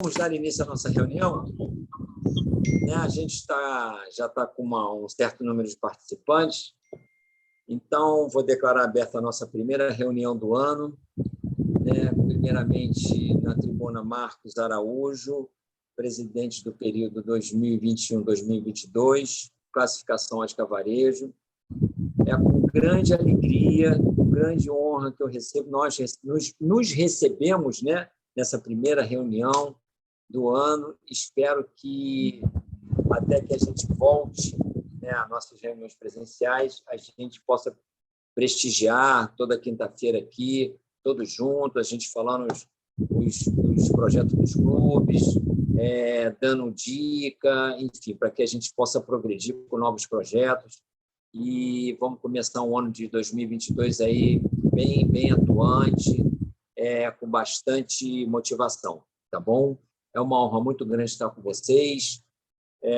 Vamos dar início à nossa reunião. A gente já está com um certo número de participantes, então vou declarar aberta a nossa primeira reunião do ano. Primeiramente, na tribuna Marcos Araújo, presidente do período 2021-2022, classificação Ótica Varejo. É com grande alegria, com grande honra que eu recebo, nós nos recebemos, nessa primeira reunião do ano. Espero que, até que a gente volte às nossas reuniões presenciais, a gente possa prestigiar toda quinta-feira aqui, todos juntos, a gente falando os projetos dos clubes, dando dica, enfim, para que a gente possa progredir com novos projetos. E vamos começar um ano de 2022 aí bem atuante, com bastante motivação, tá bom? É uma honra muito grande estar com vocês,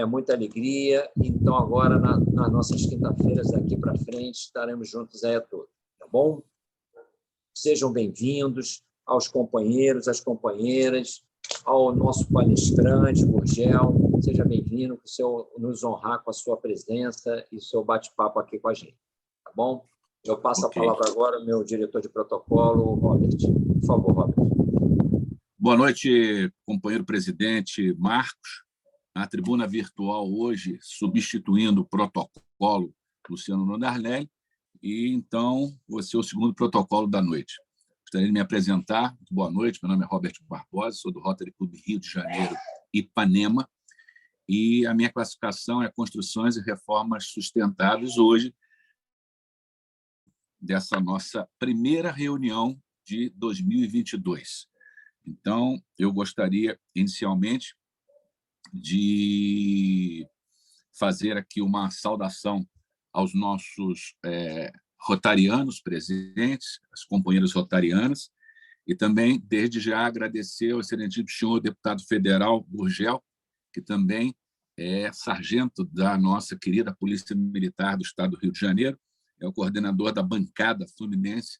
muita alegria. Então, agora, nas nossas quinta-feiras, daqui para frente, estaremos juntos aí a todos, tá bom? Sejam bem-vindos aos companheiros, às companheiras, ao nosso palestrante, Gurgel. Seja bem-vindo, que o senhor nos honrar com a sua presença e o seu bate-papo aqui com a gente, tá bom? Eu passo a palavra agora ao meu diretor de protocolo, Robert. Por favor, Robert. Boa noite, companheiro presidente Marcos. Na tribuna virtual hoje, substituindo o protocolo Luciano Nonardelli, e então você é o segundo protocolo da noite. Gostaria de me apresentar. Boa noite, meu nome é Robert Barbosa, sou do Rotary Club Rio de Janeiro, Ipanema, e a minha classificação é Construções e Reformas Sustentáveis hoje, dessa nossa primeira reunião de 2022. Então, eu gostaria, inicialmente, de fazer aqui uma saudação aos nossos rotarianos presentes, as companheiras rotarianas, e também, desde já, agradecer ao excelentíssimo senhor deputado federal Gurgel, que também é sargento da nossa querida Polícia Militar do Estado do Rio de Janeiro, é o coordenador da bancada fluminense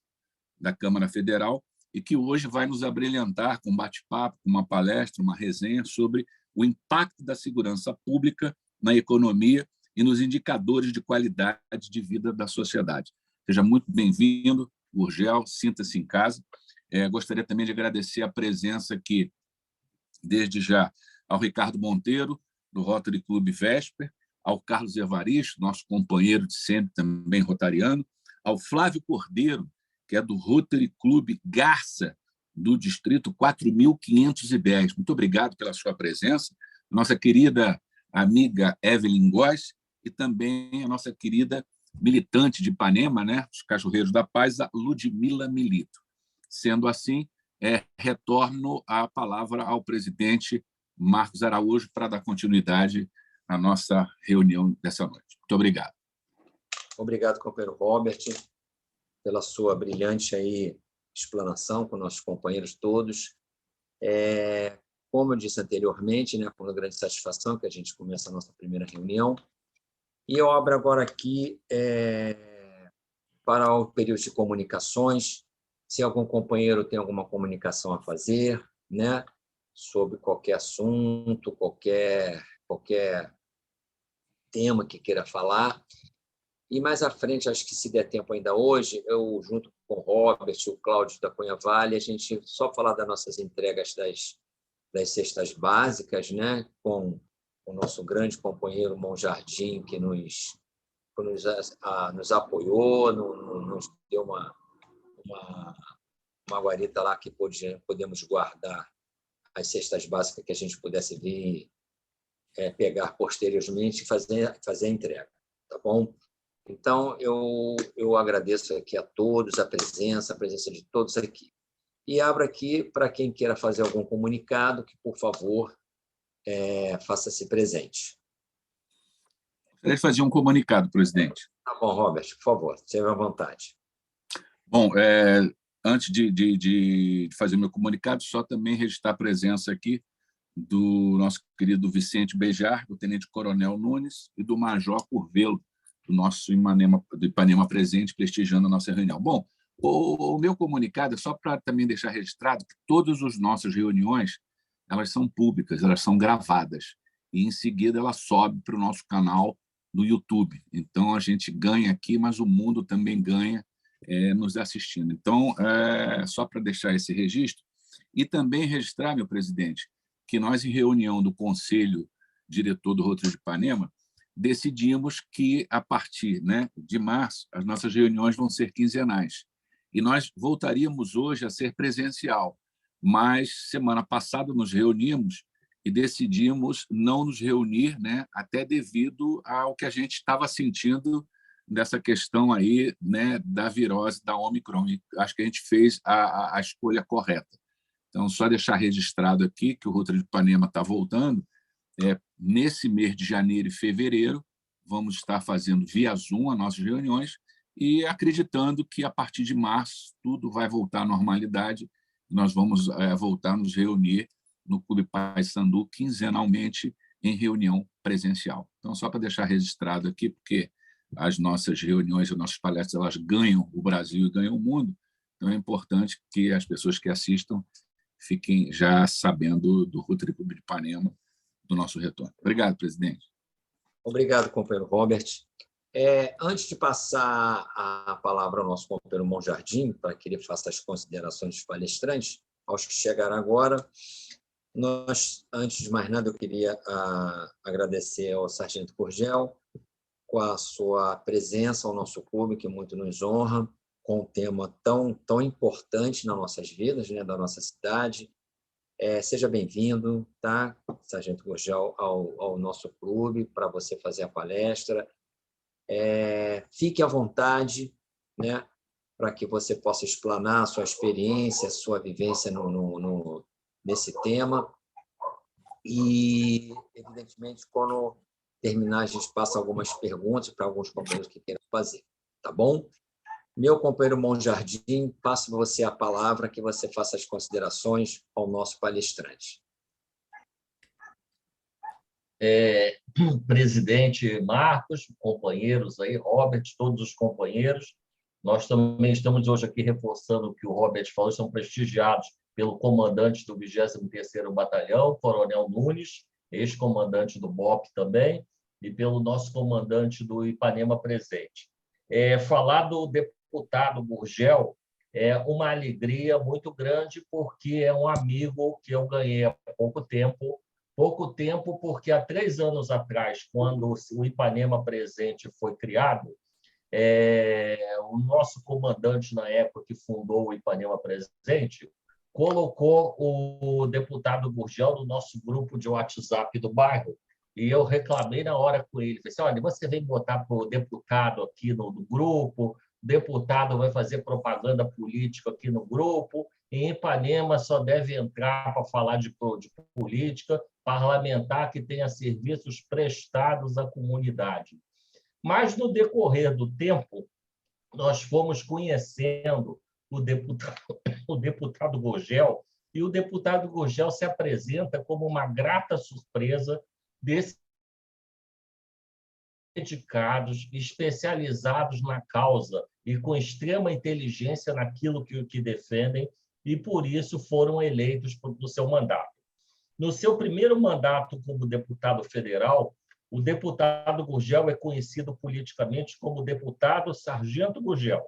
da Câmara Federal, e que hoje vai nos abrilhantar com um bate-papo, com uma palestra, uma resenha sobre o impacto da segurança pública na economia e nos indicadores de qualidade de vida da sociedade. Seja muito bem-vindo, Gurgel, sinta-se em casa. Gostaria também de agradecer a presença aqui, desde já, ao Ricardo Monteiro, do Rotary Club Vesper, ao Carlos Evaristo, nosso companheiro de sempre, também rotariano, ao Flávio Cordeiro, que é do Rotary Club Garça, do Distrito 4.510. Muito obrigado pela sua presença. Nossa querida amiga Evelyn Góes e também a nossa querida militante de Ipanema, os Cachorreiros da Paz, a Ludmila Milito. Sendo assim, retorno a palavra ao presidente Marcos Araújo para dar continuidade à nossa reunião dessa noite. Muito obrigado. Obrigado, companheiro Robert, pela sua brilhante explanação com nossos companheiros todos. Como eu disse anteriormente, com uma grande satisfação que a gente começa a nossa primeira reunião. E eu abro agora aqui para o período de comunicações. Se algum companheiro tem alguma comunicação a fazer, sobre qualquer assunto, qualquer tema que queira falar. E mais à frente, acho que se der tempo ainda hoje, eu, junto com o Robert e o Cláudio da Cunha Vale, a gente só falar das nossas entregas das cestas básicas, com o nosso grande companheiro Monjardim, que nos apoiou, nos deu uma guarita lá que podemos guardar as cestas básicas que a gente pudesse vir pegar posteriormente e fazer a entrega, tá bom? Então, eu agradeço aqui a todos a presença de todos aqui. E abro aqui para quem queira fazer algum comunicado, que, por favor, faça-se presente. Gostaria de fazer um comunicado, presidente. Tá bom, Robert, por favor, seja à vontade. Bom, antes de fazer meu comunicado, só também registrar a presença aqui do nosso querido Vicente Bejar, do tenente-coronel Nunes e do major Curvelo, do nosso Ipanema presente, prestigiando a nossa reunião. Bom, o meu comunicado é só para também deixar registrado que todas as nossas reuniões elas são públicas, elas são gravadas. E, em seguida, ela sobe para o nosso canal no YouTube. Então, a gente ganha aqui, mas o mundo também ganha nos assistindo. Então, só para deixar esse registro, e também registrar, meu presidente, que nós, em reunião do Conselho Diretor do Rotary de Ipanema, decidimos que, a partir, né, de março, as nossas reuniões vão ser quinzenais. E nós voltaríamos hoje a ser presencial, mas, semana passada, nos reunimos e decidimos não nos reunir, né, até devido ao que a gente estava sentindo dessa questão aí, né, da virose da Omicron. E acho que a gente fez a escolha correta. Então, só deixar registrado aqui que o Rotary de Ipanema está voltando. Nesse mês de janeiro e fevereiro, vamos estar fazendo via Zoom as nossas reuniões e acreditando que, a partir de março, tudo vai voltar à normalidade. Nós vamos voltar a nos reunir no Clube Paysandu quinzenalmente em reunião presencial. Então, só para deixar registrado aqui, porque as nossas reuniões, as nossas palestras, elas ganham o Brasil e ganham o mundo, então é importante que as pessoas que assistam fiquem já sabendo do Rotary Clube de Ipanema, do nosso retorno. Obrigado, presidente. Obrigado, companheiro Robert. Antes de passar a palavra ao nosso companheiro Monjardim, para que ele faça as considerações dos palestrantes, aos que chegaram agora, antes de mais nada, eu queria agradecer ao Sargento Gurgel com a sua presença ao nosso clube, que muito nos honra, com um tema tão importante nas nossas vidas, né, da nossa cidade. Seja bem-vindo, tá, Sargento Gurgel, ao nosso clube, para você fazer a palestra. Fique à vontade, né, para que você possa explanar a sua experiência, a sua vivência nesse tema. E, evidentemente, quando terminar, a gente passa algumas perguntas para alguns companheiros que queiram fazer. Tá bom? Meu companheiro Monjardim, passo a você a palavra, que você faça as considerações ao nosso palestrante. Presidente Marcos, companheiros aí, Robert, todos os companheiros, nós também estamos hoje aqui reforçando o que o Robert falou, são prestigiados pelo comandante do 23º Batalhão, Coronel Nunes, ex-comandante do BOP também, e pelo nosso comandante do Ipanema presente. Falar do deputado Gurgel é uma alegria muito grande, porque é um amigo que eu ganhei há pouco tempo, porque há 3 anos atrás, quando o Ipanema Presente foi criado, o nosso comandante, na época que fundou o Ipanema Presente, colocou o deputado Gurgel no nosso grupo de WhatsApp do bairro, e eu reclamei na hora com ele. Falei assim, olha, você vem botar para o deputado aqui no grupo, o deputado vai fazer propaganda política aqui no grupo, em Ipanema só deve entrar para falar de política parlamentar que tenha serviços prestados à comunidade. Mas, no decorrer do tempo, nós fomos conhecendo o deputado Gurgel, e o deputado Gurgel se apresenta como uma grata surpresa desses dedicados, especializados na causa e com extrema inteligência naquilo que defendem, e por isso foram eleitos para o seu mandato. No seu primeiro mandato como deputado federal, o deputado Gurgel é conhecido politicamente como deputado Sargento Gurgel,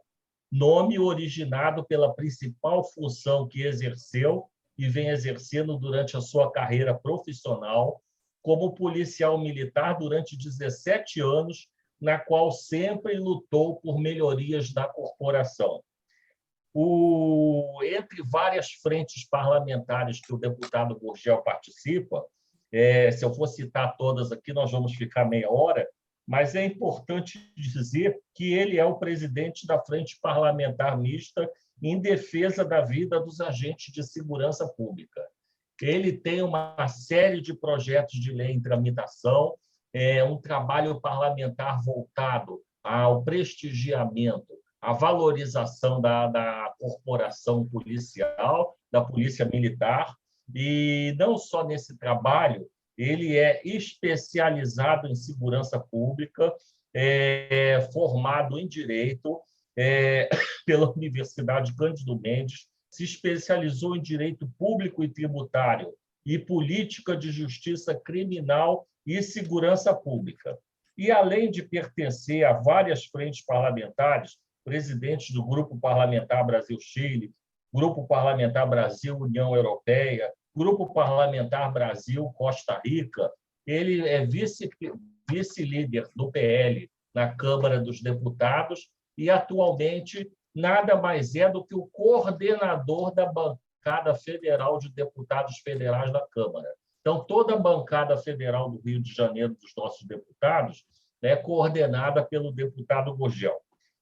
nome originado pela principal função que exerceu e vem exercendo durante a sua carreira profissional como policial militar durante 17 anos, na qual sempre lutou por melhorias da corporação. Entre várias frentes parlamentares que o deputado Gurgel participa, se eu for citar todas aqui, nós vamos ficar meia hora, mas é importante dizer que ele é o presidente da Frente Parlamentar Mista em defesa da vida dos agentes de segurança pública. Ele tem uma série de projetos de lei em tramitação, um trabalho parlamentar voltado ao prestigiamento, à valorização da corporação policial, da polícia militar, e não só nesse trabalho, ele é especializado em segurança pública, formado em Direito pela Universidade Cândido Mendes, se especializou em Direito Público e Tributário e política de justiça criminal e segurança pública. E, além de pertencer a várias frentes parlamentares, presidente do Grupo Parlamentar Brasil-Chile, Grupo Parlamentar Brasil-União Europeia, Grupo Parlamentar Brasil-Costa Rica, ele é vice-líder do PL na Câmara dos Deputados e, atualmente, nada mais é do que o coordenador da bancada federal de deputados federais da Câmara. Então, toda a bancada federal do Rio de Janeiro dos nossos deputados é coordenada pelo deputado Gurgel.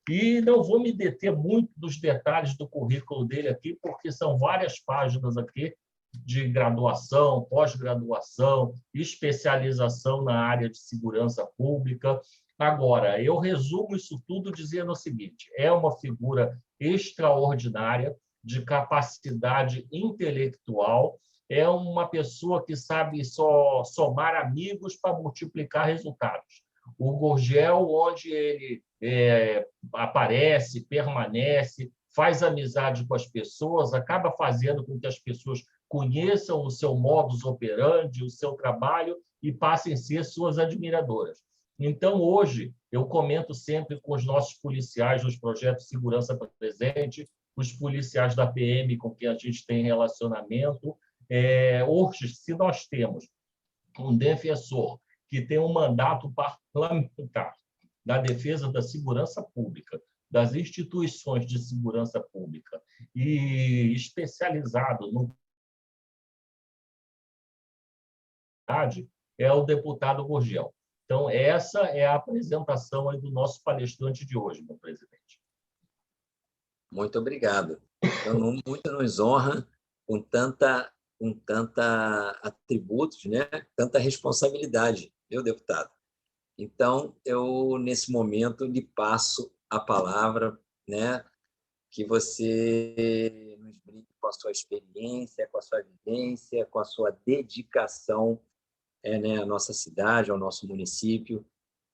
E não vou me deter muito nos detalhes do currículo dele aqui, porque são várias páginas aqui de graduação, pós-graduação, especialização na área de segurança pública. Agora, eu resumo isso tudo dizendo o seguinte: é uma figura extraordinária, de capacidade intelectual, é uma pessoa que sabe só somar amigos para multiplicar resultados. O Gurgel, onde ele aparece, permanece, faz amizade com as pessoas, acaba fazendo com que as pessoas conheçam o seu modus operandi, o seu trabalho e passem a ser suas admiradoras. Então, hoje, eu comento sempre com os nossos policiais dos projetos de segurança presente, os policiais da PM com quem a gente tem relacionamento. Hoje, se nós temos um defensor que tem um mandato parlamentar na defesa da segurança pública, das instituições de segurança pública e especializado no é o deputado Gurgel. Então, essa é a apresentação aí do nosso palestrante de hoje, meu presidente. Muito obrigado. Então, muito nos honra com tanta atributos, né? Tanta responsabilidade, viu, deputado? Então, eu, nesse momento, lhe passo a palavra, né? Que você nos brinde com a sua experiência, com a sua vivência, com a sua dedicação à nossa cidade, ao nosso município,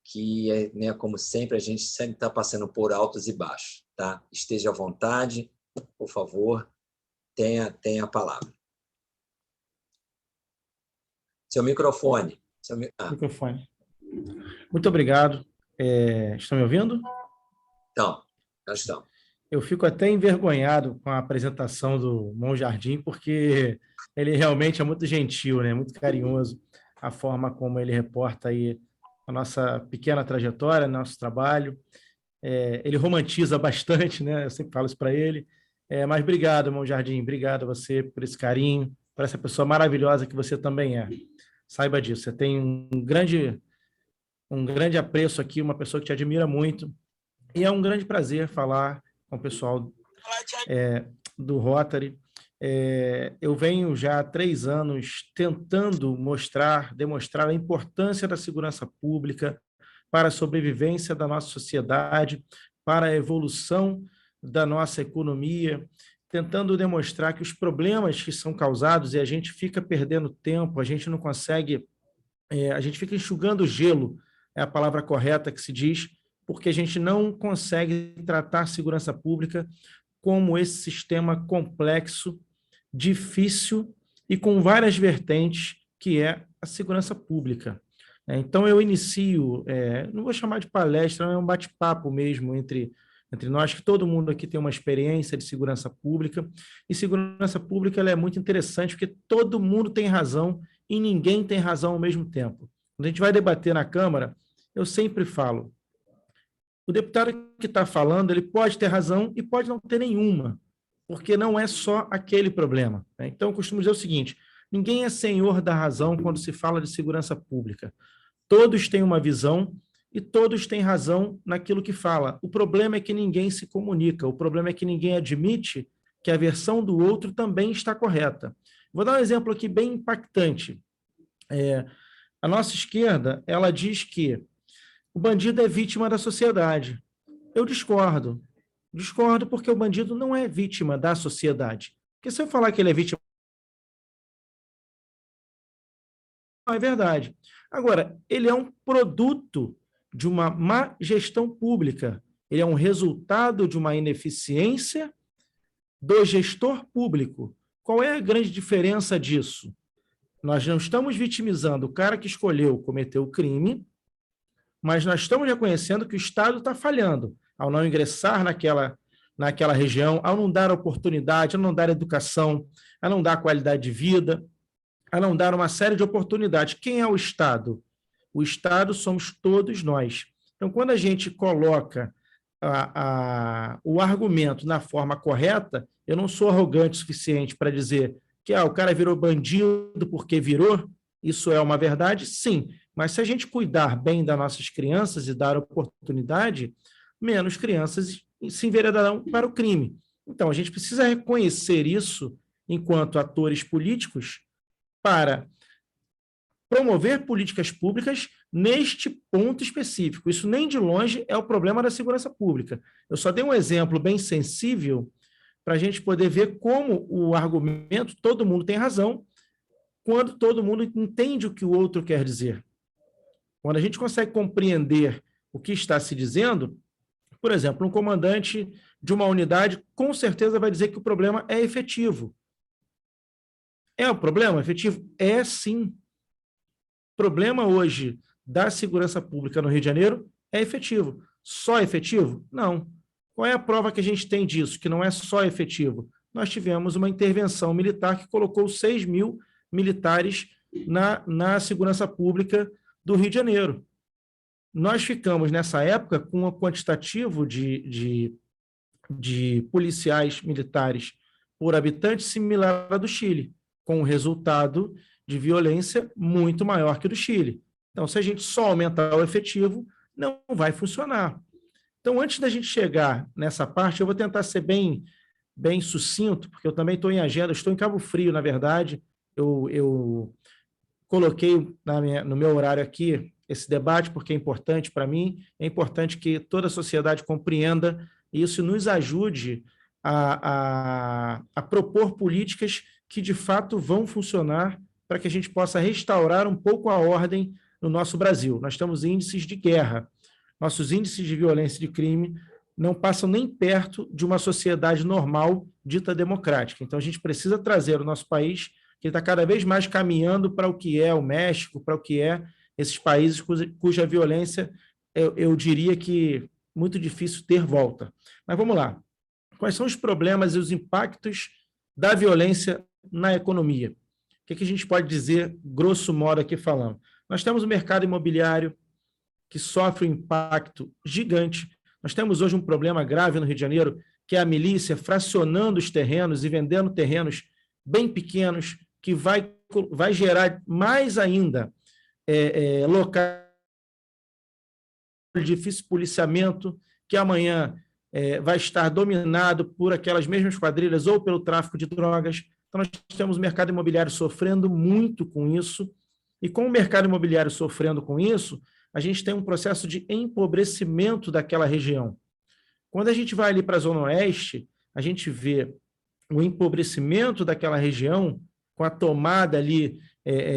que, né, como sempre, a gente sempre está passando por altos e baixos. Tá? Esteja à vontade, por favor, tenha a palavra. Seu microfone. Microfone. Muito obrigado. Estão me ouvindo? Então, nós estamos. Eu fico até envergonhado com a apresentação do Monjardim, porque ele realmente é muito gentil, né? Muito carinhoso, a forma como ele reporta aí a nossa pequena trajetória, nosso trabalho. Ele romantiza bastante, né? Eu sempre falo isso para ele. Mas obrigado, Monjardim, obrigado a você por esse carinho, por essa pessoa maravilhosa que você também é. Saiba disso, você tem um grande apreço aqui, uma pessoa que te admira muito, e é um grande prazer falar com o pessoal do Rotary. Eu venho já há 3 anos tentando demonstrar a importância da segurança pública para a sobrevivência da nossa sociedade, para a evolução da nossa economia, tentando demonstrar que os problemas que são causados, e a gente fica perdendo tempo, a gente não consegue, a gente fica enxugando gelo, é a palavra correta que se diz, porque a gente não consegue tratar a segurança pública como esse sistema complexo, difícil e com várias vertentes, que é a segurança pública. Então, eu inicio, não vou chamar de palestra, é um bate-papo mesmo entre nós, que todo mundo aqui tem uma experiência de segurança pública, e segurança pública ela é muito interessante, porque todo mundo tem razão e ninguém tem razão ao mesmo tempo. Quando a gente vai debater na Câmara, eu sempre falo, o deputado que está falando, ele pode ter razão e pode não ter nenhuma, porque não é só aquele problema. Então, eu costumo dizer o seguinte, ninguém é senhor da razão quando se fala de segurança pública. Todos têm uma visão e todos têm razão naquilo que fala. O problema é que ninguém se comunica, o problema é que ninguém admite que a versão do outro também está correta. Vou dar um exemplo aqui bem impactante. A nossa esquerda, ela diz que o bandido é vítima da sociedade. Eu discordo. Discordo porque o bandido não é vítima da sociedade. Porque se eu falar que ele é vítima... Não é verdade. Agora, ele é um produto de uma má gestão pública. Ele é um resultado de uma ineficiência do gestor público. Qual é a grande diferença disso? Nós não estamos vitimizando o cara que escolheu cometer o crime, mas nós estamos reconhecendo que o Estado está falhando ao não ingressar naquela região, ao não dar oportunidade, a não dar educação, a não dar qualidade de vida, a não dar uma série de oportunidades. Quem é o Estado? O Estado somos todos nós. Então, quando a gente coloca o argumento na forma correta, eu não sou arrogante o suficiente para dizer que o cara virou bandido porque virou, isso é uma verdade, sim. Mas se a gente cuidar bem das nossas crianças e dar oportunidade, menos crianças se enveredarão para o crime. Então, a gente precisa reconhecer isso enquanto atores políticos para promover políticas públicas neste ponto específico. Isso nem de longe é o problema da segurança pública. Eu só dei um exemplo bem sensível para a gente poder ver como o argumento, todo mundo tem razão, quando todo mundo entende o que o outro quer dizer. Quando a gente consegue compreender o que está se dizendo, por exemplo, um comandante de uma unidade com certeza vai dizer que o problema é efetivo. É o problema efetivo? É sim. O problema hoje da segurança pública no Rio de Janeiro é efetivo. Só efetivo? Não. Qual é a prova que a gente tem disso, que não é só efetivo? Nós tivemos uma intervenção militar que colocou 6 mil militares na segurança pública do Rio de Janeiro. Nós ficamos, nessa época, com um quantitativo de policiais militares por habitante similar ao do Chile, com um resultado de violência muito maior que o do Chile. Então, se a gente só aumentar o efetivo, não vai funcionar. Então, antes da gente chegar nessa parte, eu vou tentar ser bem sucinto, porque eu também estou em agenda, estou em Cabo Frio, na verdade. Eu coloquei no meu horário aqui esse debate, porque é importante para mim, é importante que toda a sociedade compreenda e isso nos ajude a propor políticas que, de fato, vão funcionar para que a gente possa restaurar um pouco a ordem no nosso Brasil. Nós temos índices de guerra. Nossos índices de violência e de crime não passam nem perto de uma sociedade normal, dita democrática. Então, a gente precisa trazer o nosso país, que está cada vez mais caminhando para o que é o México, para o que é esses países cuja violência, eu diria que muito difícil ter volta. Mas vamos lá. Quais são os problemas e os impactos da violência na economia? O que a gente pode dizer, grosso modo, aqui falando? Nós temos o mercado imobiliário, que sofre um impacto gigante. Nós temos hoje um problema grave no Rio de Janeiro, que é a milícia fracionando os terrenos e vendendo terrenos bem pequenos, que vai gerar mais ainda locais de difícil policiamento, que amanhã vai estar dominado por aquelas mesmas quadrilhas ou pelo tráfico de drogas. Então, nós temos o mercado imobiliário sofrendo muito com isso, e com o mercado imobiliário sofrendo com isso, a gente tem um processo de empobrecimento daquela região. Quando a gente vai ali para a Zona Oeste, a gente vê o empobrecimento daquela região, com a tomada ali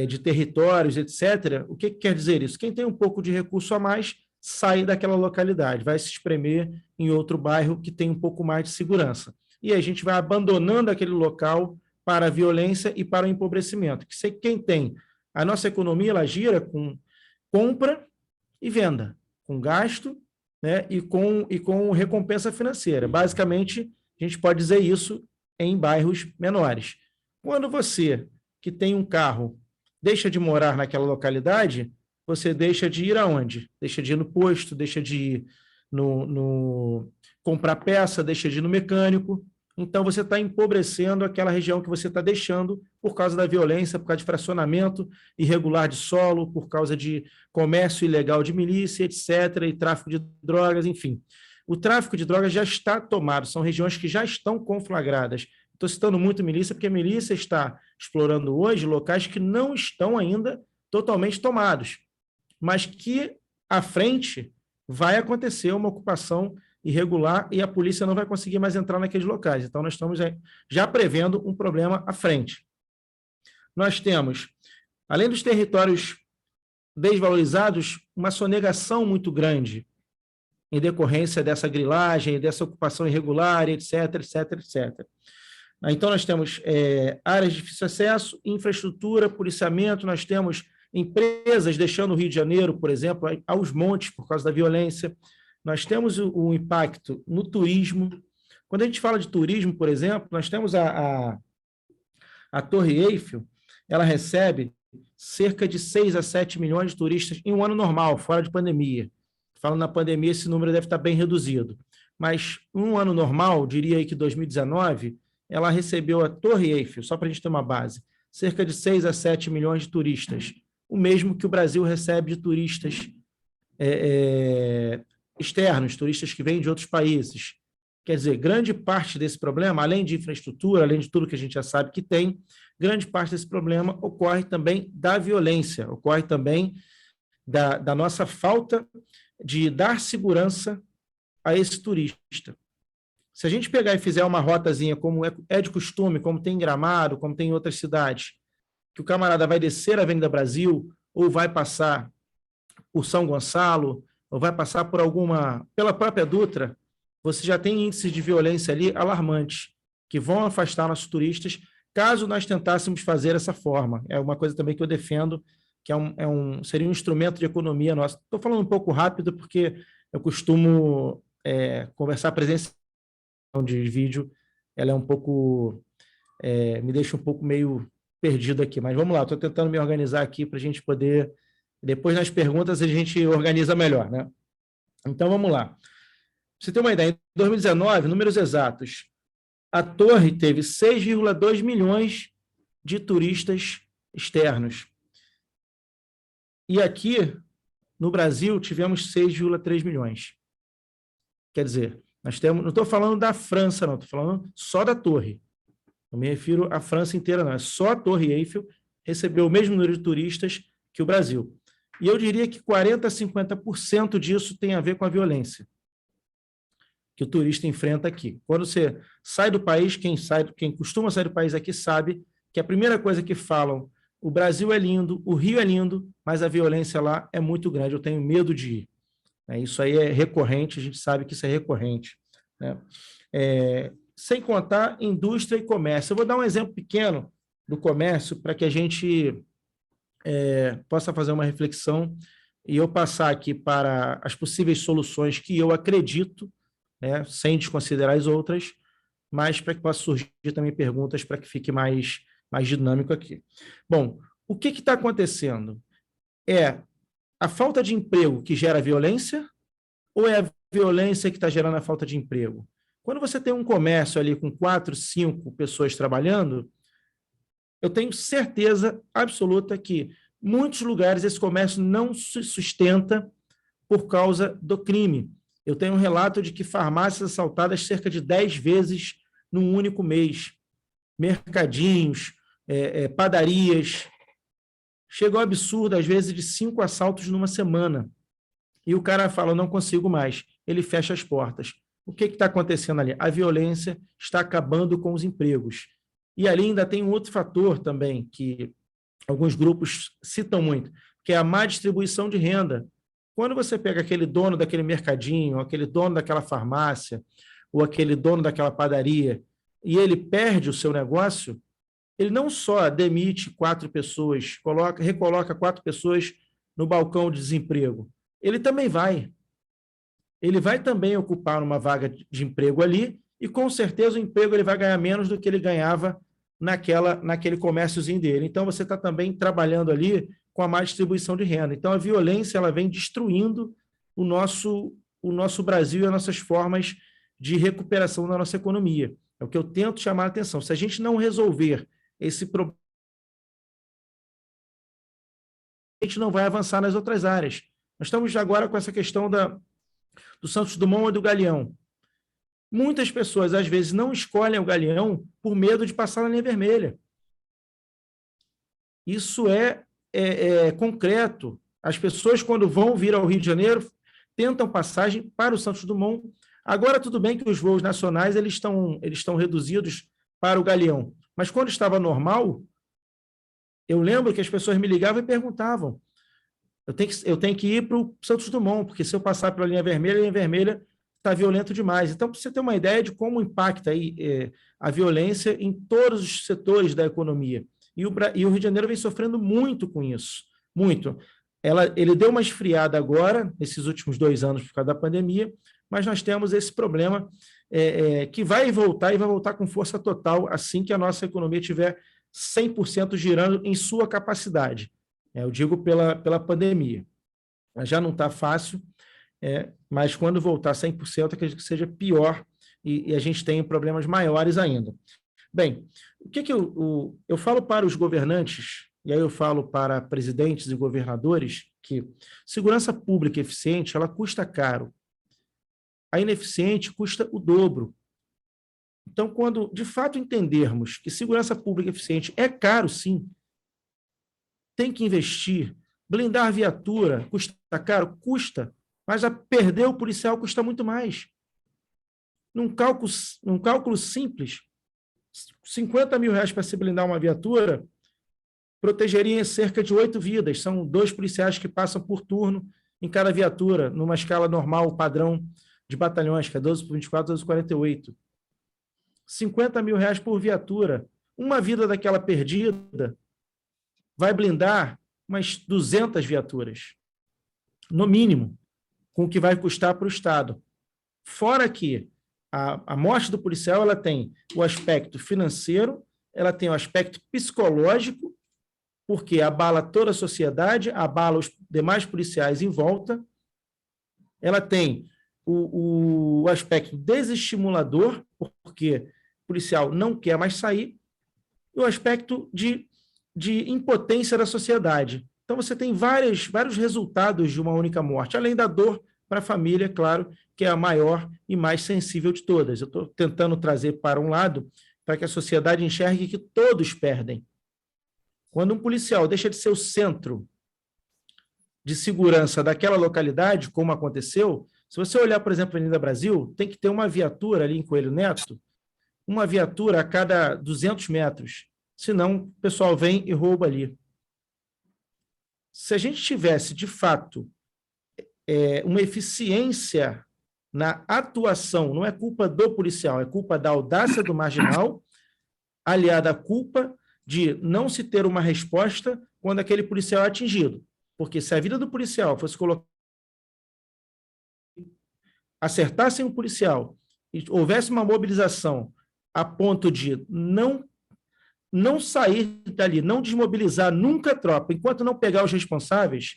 de territórios, etc. O que quer dizer isso? Quem tem um pouco de recurso a mais sai daquela localidade, vai se espremer em outro bairro que tem um pouco mais de segurança. E a gente vai abandonando aquele local para a violência e para o empobrecimento. Que quem tem a nossa economia, ela gira com compra e venda, com gasto, né, e com recompensa financeira. Basicamente, a gente pode dizer isso em bairros menores. Quando você, que tem um carro, deixa de morar naquela localidade, você deixa de ir aonde? Deixa de ir no posto, deixa de ir no comprar peça, deixa de ir no mecânico. Então, você está empobrecendo aquela região que você está deixando por causa da violência, por causa de fracionamento irregular de solo, por causa de comércio ilegal de milícia, etc., e tráfico de drogas, enfim. O tráfico de drogas já está tomado, são regiões que já estão conflagradas. Estou citando muito milícia, porque a milícia está explorando hoje locais que não estão ainda totalmente tomados, mas que à frente vai acontecer uma ocupação irregular e a polícia não vai conseguir mais entrar naqueles locais. Então, nós estamos já prevendo um problema à frente. Nós temos, além dos territórios desvalorizados, uma sonegação muito grande em decorrência dessa grilagem, dessa ocupação irregular, etc., etc., etc. Então, nós temos áreas de difícil acesso, infraestrutura, policiamento, nós temos empresas deixando o Rio de Janeiro, por exemplo, aos montes por causa da violência. Nós temos o impacto no turismo. Quando a gente fala de turismo, por exemplo, nós temos a Torre Eiffel, ela recebe cerca de 6 a 7 milhões de turistas em um ano normal, fora de pandemia. Falando na pandemia, esse número deve estar bem reduzido. Mas em um ano normal, diria aí que 2019, ela recebeu a Torre Eiffel, só para a gente ter uma base, cerca de 6 a 7 milhões de turistas, o mesmo que o Brasil recebe de turistas externos, turistas que vêm de outros países. Quer dizer, grande parte desse problema, além de infraestrutura, além de tudo que a gente já sabe que tem, grande parte desse problema ocorre também da violência, ocorre também da nossa falta de dar segurança a esse turista. Se a gente pegar e fizer uma rotazinha, como é de costume, como tem em Gramado, como tem em outras cidades, que o camarada vai descer a Avenida Brasil, ou vai passar por São Gonçalo, ou vai passar pela própria Dutra, você já tem índices de violência ali alarmantes, que vão afastar nossos turistas, caso nós tentássemos fazer dessa forma. É uma coisa também que eu defendo, que seria um instrumento de economia nossa. Estou falando um pouco rápido, porque eu costumo conversar presencialmente de vídeo, ela é um pouco, me deixa um pouco meio perdido aqui, mas vamos lá, estou tentando me organizar aqui para a gente poder, depois nas perguntas a gente organiza melhor, né? Então vamos lá. Pra você ter uma ideia, em 2019, números exatos, a Torre teve 6,2 milhões de turistas externos. E aqui, no Brasil, tivemos 6,3 milhões. Quer dizer, nós temos, não estou falando da França, não, estou falando só da Torre. Não me refiro à França inteira, não. É só a Torre Eiffel recebeu o mesmo número de turistas que o Brasil. E eu diria que 40% a 50% disso tem a ver com a violência que o turista enfrenta aqui. Quando você sai do país, quem costuma sair do país aqui sabe que a primeira coisa que falam, o Brasil é lindo, o Rio é lindo, mas a violência lá é muito grande, eu tenho medo de ir. Isso aí é recorrente, a gente sabe que isso é recorrente, né? Sem contar indústria e comércio. Eu vou dar um exemplo pequeno do comércio para que a gente possa fazer uma reflexão e eu passar aqui para as possíveis soluções que eu acredito, sem desconsiderar as outras, mas para que possa surgir também perguntas para que fique mais dinâmico aqui. Bom, o que está acontecendo? É a falta de emprego que gera violência ou é a violência que está gerando a falta de emprego? Quando você tem um comércio ali com 4, 5 pessoas trabalhando, eu tenho certeza absoluta que em muitos lugares esse comércio não se sustenta por causa do crime. Eu tenho um relato de que farmácias assaltadas cerca de 10 vezes num único mês. Mercadinhos, padarias. Chegou ao absurdo, às vezes, de 5 assaltos numa semana. E o cara fala, não consigo mais. Ele fecha as portas. O que está acontecendo ali? A violência está acabando com os empregos. E ali ainda tem um outro fator também, que alguns grupos citam muito, que é a má distribuição de renda. Quando você pega aquele dono daquele mercadinho, aquele dono daquela farmácia, ou aquele dono daquela padaria, e ele perde o seu negócio, ele não só demite 4 pessoas, recoloca 4 pessoas no balcão de desemprego, ele também vai. Ele vai também ocupar uma vaga de emprego ali, e com certeza o emprego ele vai ganhar menos do que ele ganhava naquele comérciozinho dele. Então, você está também trabalhando ali com a má distribuição de renda. Então, a violência ela vem destruindo o nosso Brasil e as nossas formas de recuperação da nossa economia. É o que eu tento chamar a atenção. Se a gente não resolver esse problema, a gente não vai avançar nas outras áreas. Nós estamos agora com essa questão do Santos Dumont e do Galeão. Muitas pessoas, às vezes, não escolhem o Galeão por medo de passar na linha vermelha. Isso é concreto. As pessoas, quando vão vir ao Rio de Janeiro, tentam passagem para o Santos Dumont. Agora, tudo bem que os voos nacionais eles estão reduzidos para o Galeão. Mas quando estava normal, eu lembro que as pessoas me ligavam e perguntavam, eu tenho que ir para o Santos Dumont, porque se eu passar pela linha vermelha, a linha vermelha está violento demais. Então, para você ter uma ideia de como impacta aí, a violência em todos os setores da economia. E o Rio de Janeiro vem sofrendo muito com isso, muito. Ele deu uma esfriada agora, nesses últimos 2 anos, por causa da pandemia, mas nós temos esse problema que vai voltar e vai voltar com força total assim que a nossa economia estiver 100% girando em sua capacidade. Eu digo pela pandemia. Já não está fácil, mas quando voltar 100%, acredito que seja pior e a gente tem problemas maiores ainda. Bem, o que eu falo para os governantes, e aí eu falo para presidentes e governadores, que segurança pública eficiente, ela custa caro. A ineficiente custa o dobro. Então, quando de fato entendermos que segurança pública eficiente é caro, sim, tem que investir, blindar viatura custa caro? Custa, mas a perder o policial custa muito mais. Num cálculo simples, R$50 mil para se blindar uma viatura protegeria cerca de 8 vidas. São 2 policiais que passam por turno em cada viatura, numa escala normal, padrão de batalhões, que é 12 por 24, 12 por 48. R$50 mil por viatura. Uma vida daquela perdida vai blindar umas 200 viaturas, no mínimo, com o que vai custar para o Estado. Fora que a morte do policial ela tem o aspecto financeiro, ela tem o aspecto psicológico, porque abala toda a sociedade, abala os demais policiais em volta, ela tem o aspecto desestimulador, porque o policial não quer mais sair, e o aspecto de impotência da sociedade. Então, você tem vários resultados de uma única morte, além da dor para a família, claro, que é a maior e mais sensível de todas. Eu estou tentando trazer para um lado, para que a sociedade enxergue que todos perdem. Quando um policial deixa de ser o centro de segurança daquela localidade, como aconteceu, se você olhar, por exemplo, a Avenida Brasil, tem que ter uma viatura ali em Coelho Neto, uma viatura a cada 200 metros, senão o pessoal vem e rouba ali. Se a gente tivesse, de fato, uma eficiência na atuação, não é culpa do policial, é culpa da audácia do marginal, aliada à culpa de não se ter uma resposta quando aquele policial é atingido. Porque se a vida do policial fosse colocar, acertassem o policial e houvesse uma mobilização a ponto de não sair dali, não desmobilizar nunca a tropa, enquanto não pegar os responsáveis,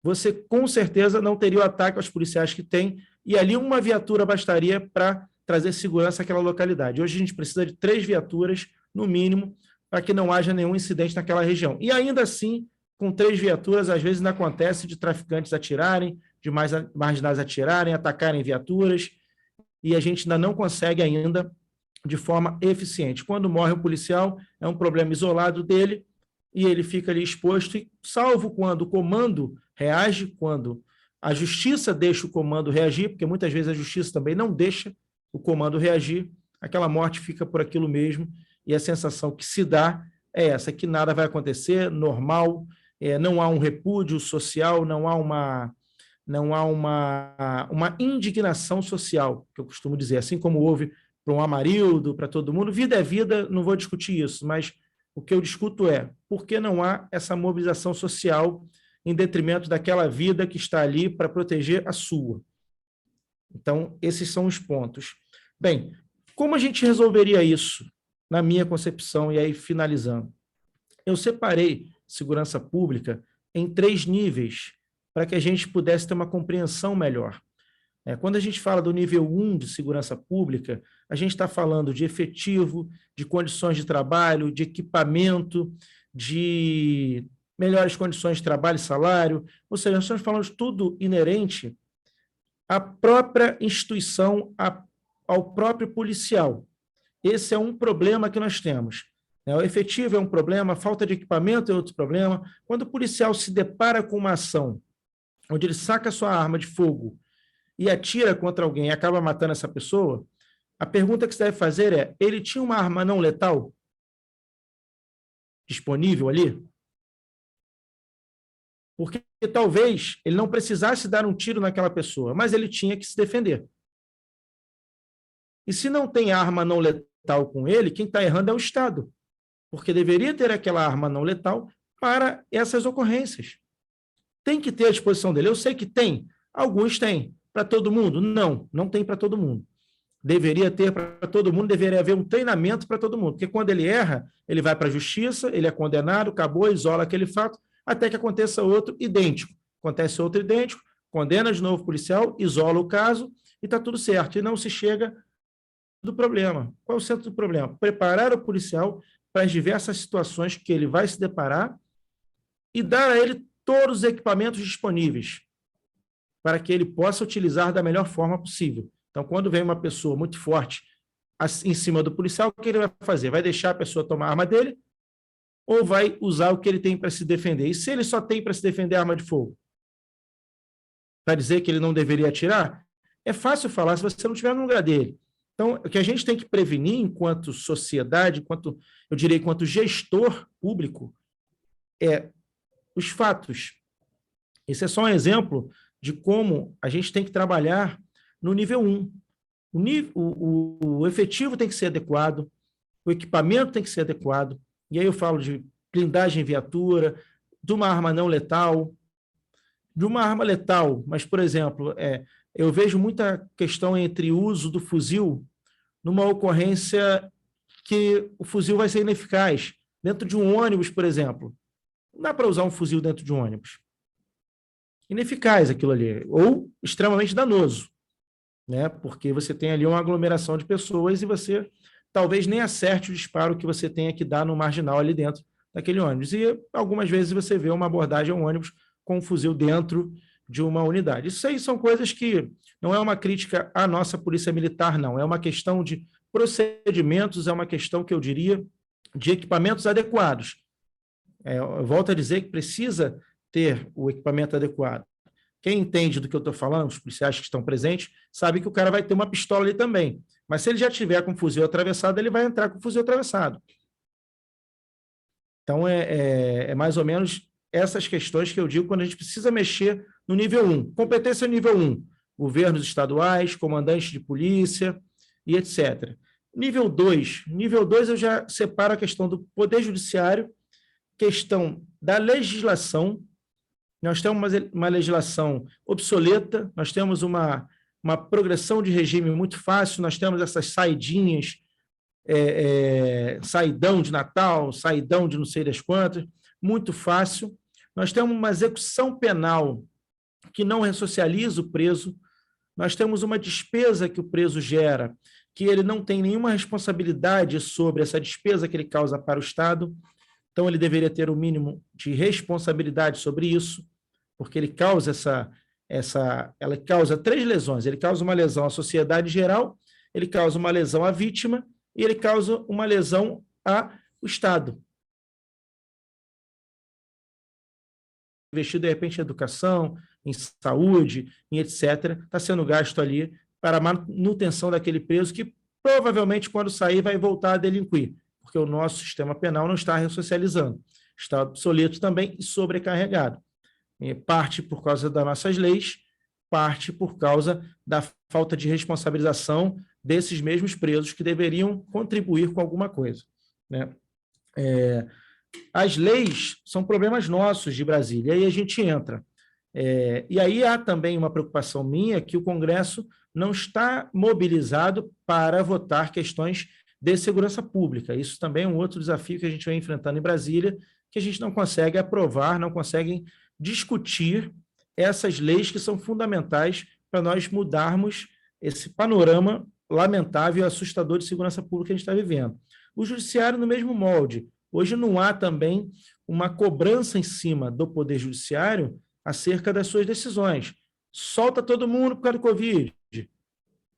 você com certeza não teria o ataque aos policiais que tem, e ali uma viatura bastaria para trazer segurança àquela localidade. Hoje a gente precisa de 3 viaturas, no mínimo, para que não haja nenhum incidente naquela região. E ainda assim, com 3 viaturas, às vezes ainda acontece de traficantes atirarem, de marginais atirarem, atacarem viaturas, e a gente ainda não consegue ainda de forma eficiente. Quando morre o policial, é um problema isolado dele, e ele fica ali exposto, e salvo quando o comando reage, quando a justiça deixa o comando reagir, porque muitas vezes a justiça também não deixa o comando reagir, aquela morte fica por aquilo mesmo, e a sensação que se dá é essa, que nada vai acontecer, normal, não há um repúdio social, não há uma indignação social, que eu costumo dizer, assim como houve para um Amarildo, para todo mundo, vida é vida, não vou discutir isso, mas o que eu discuto é por que não há essa mobilização social em detrimento daquela vida que está ali para proteger a sua. Então, esses são os pontos. Bem, como a gente resolveria isso, na minha concepção, e aí finalizando? Eu separei segurança pública em 3 níveis para que a gente pudesse ter uma compreensão melhor. Quando a gente fala do nível 1 de segurança pública, a gente está falando de efetivo, de condições de trabalho, de equipamento, de melhores condições de trabalho e salário, ou seja, nós estamos falando de tudo inerente à própria instituição, ao próprio policial. Esse é um problema que nós temos. O efetivo é um problema, a falta de equipamento é outro problema. Quando o policial se depara com uma ação onde ele saca sua arma de fogo e atira contra alguém e acaba matando essa pessoa, a pergunta que você deve fazer é: ele tinha uma arma não letal disponível ali? Porque talvez ele não precisasse dar um tiro naquela pessoa, mas ele tinha que se defender. E se não tem arma não letal com ele, quem está errando é o Estado, porque deveria ter aquela arma não letal para essas ocorrências. Tem que ter à disposição dele. Eu sei que tem, alguns têm. Para todo mundo? Não, não tem para todo mundo. Deveria ter para todo mundo, deveria haver um treinamento para todo mundo, porque quando ele erra, ele vai para a justiça, ele é condenado, acabou, isola aquele fato, até que aconteça outro idêntico. Acontece outro idêntico, condena de novo o policial, isola o caso e está tudo certo. E não se chega do problema. Qual é o centro do problema? Preparar o policial para as diversas situações que ele vai se deparar e dar a ele todos os equipamentos disponíveis para que ele possa utilizar da melhor forma possível. Então, quando vem uma pessoa muito forte em cima do policial, o que ele vai fazer? Vai deixar a pessoa tomar a arma dele ou vai usar o que ele tem para se defender? E se ele só tem para se defender a arma de fogo? Para dizer que ele não deveria atirar? É fácil falar se você não estiver no lugar dele. Então, o que a gente tem que prevenir enquanto sociedade, enquanto gestor público, é os fatos. Esse é só um exemplo de como a gente tem que trabalhar no nível 1. O efetivo tem que ser adequado, o equipamento tem que ser adequado, e aí eu falo de blindagem viatura, de uma arma não letal, de uma arma letal, mas, por exemplo, eu vejo muita questão entre o uso do fuzil numa ocorrência que o fuzil vai ser ineficaz. Dentro de um ônibus, por exemplo, não dá para usar um fuzil dentro de um ônibus. Ineficaz aquilo ali, ou extremamente danoso, né? Porque você tem ali uma aglomeração de pessoas e você talvez nem acerte o disparo que você tenha que dar no marginal ali dentro daquele ônibus. E algumas vezes você vê uma abordagem a um ônibus com um fuzil dentro de uma unidade. Isso aí são coisas que não é uma crítica à nossa polícia militar, não. É uma questão de procedimentos, é uma questão que eu diria de equipamentos adequados. Eu volto a dizer que precisa ter o equipamento adequado. Quem entende do que eu estou falando, os policiais que estão presentes, sabe que o cara vai ter uma pistola ali também. Mas se ele já tiver com o fuzil atravessado, ele vai entrar com o fuzil atravessado. Então, é mais ou menos essas questões que eu digo quando a gente precisa mexer no nível 1. Competência nível 1, governos estaduais, comandantes de polícia e etc. Nível 2 eu já separo a questão do Poder Judiciário, questão da legislação. Nós temos uma legislação obsoleta, nós temos uma progressão de regime muito fácil, nós temos essas saidinhas, saidão de Natal, saidão de não sei das quantas, muito fácil. Nós temos uma execução penal que não ressocializa o preso, nós temos uma despesa que o preso gera, que ele não tem nenhuma responsabilidade sobre essa despesa que ele causa para o Estado, então ele deveria ter o mínimo de responsabilidade sobre isso, porque ele causa ela causa 3 lesões. Ele causa uma lesão à sociedade geral, ele causa uma lesão à vítima e ele causa uma lesão ao Estado. Investido, de repente, em educação, em saúde, em etc., está sendo gasto ali para a manutenção daquele preso que provavelmente, quando sair, vai voltar a delinquir, porque o nosso sistema penal não está ressocializando. Está obsoleto também e sobrecarregado. Parte por causa das nossas leis, parte por causa da falta de responsabilização desses mesmos presos que deveriam contribuir com alguma coisa, né? As leis são problemas nossos de Brasília, e aí a gente entra. E aí há também uma preocupação minha que o Congresso não está mobilizado para votar questões de segurança pública. Isso também é um outro desafio que a gente vem enfrentando em Brasília, que a gente não consegue aprovar, não consegue discutir essas leis que são fundamentais para nós mudarmos esse panorama lamentável e assustador de segurança pública que a gente está vivendo. O judiciário no mesmo molde. Hoje não há também uma cobrança em cima do Poder Judiciário acerca das suas decisões. Solta todo mundo por causa do Covid.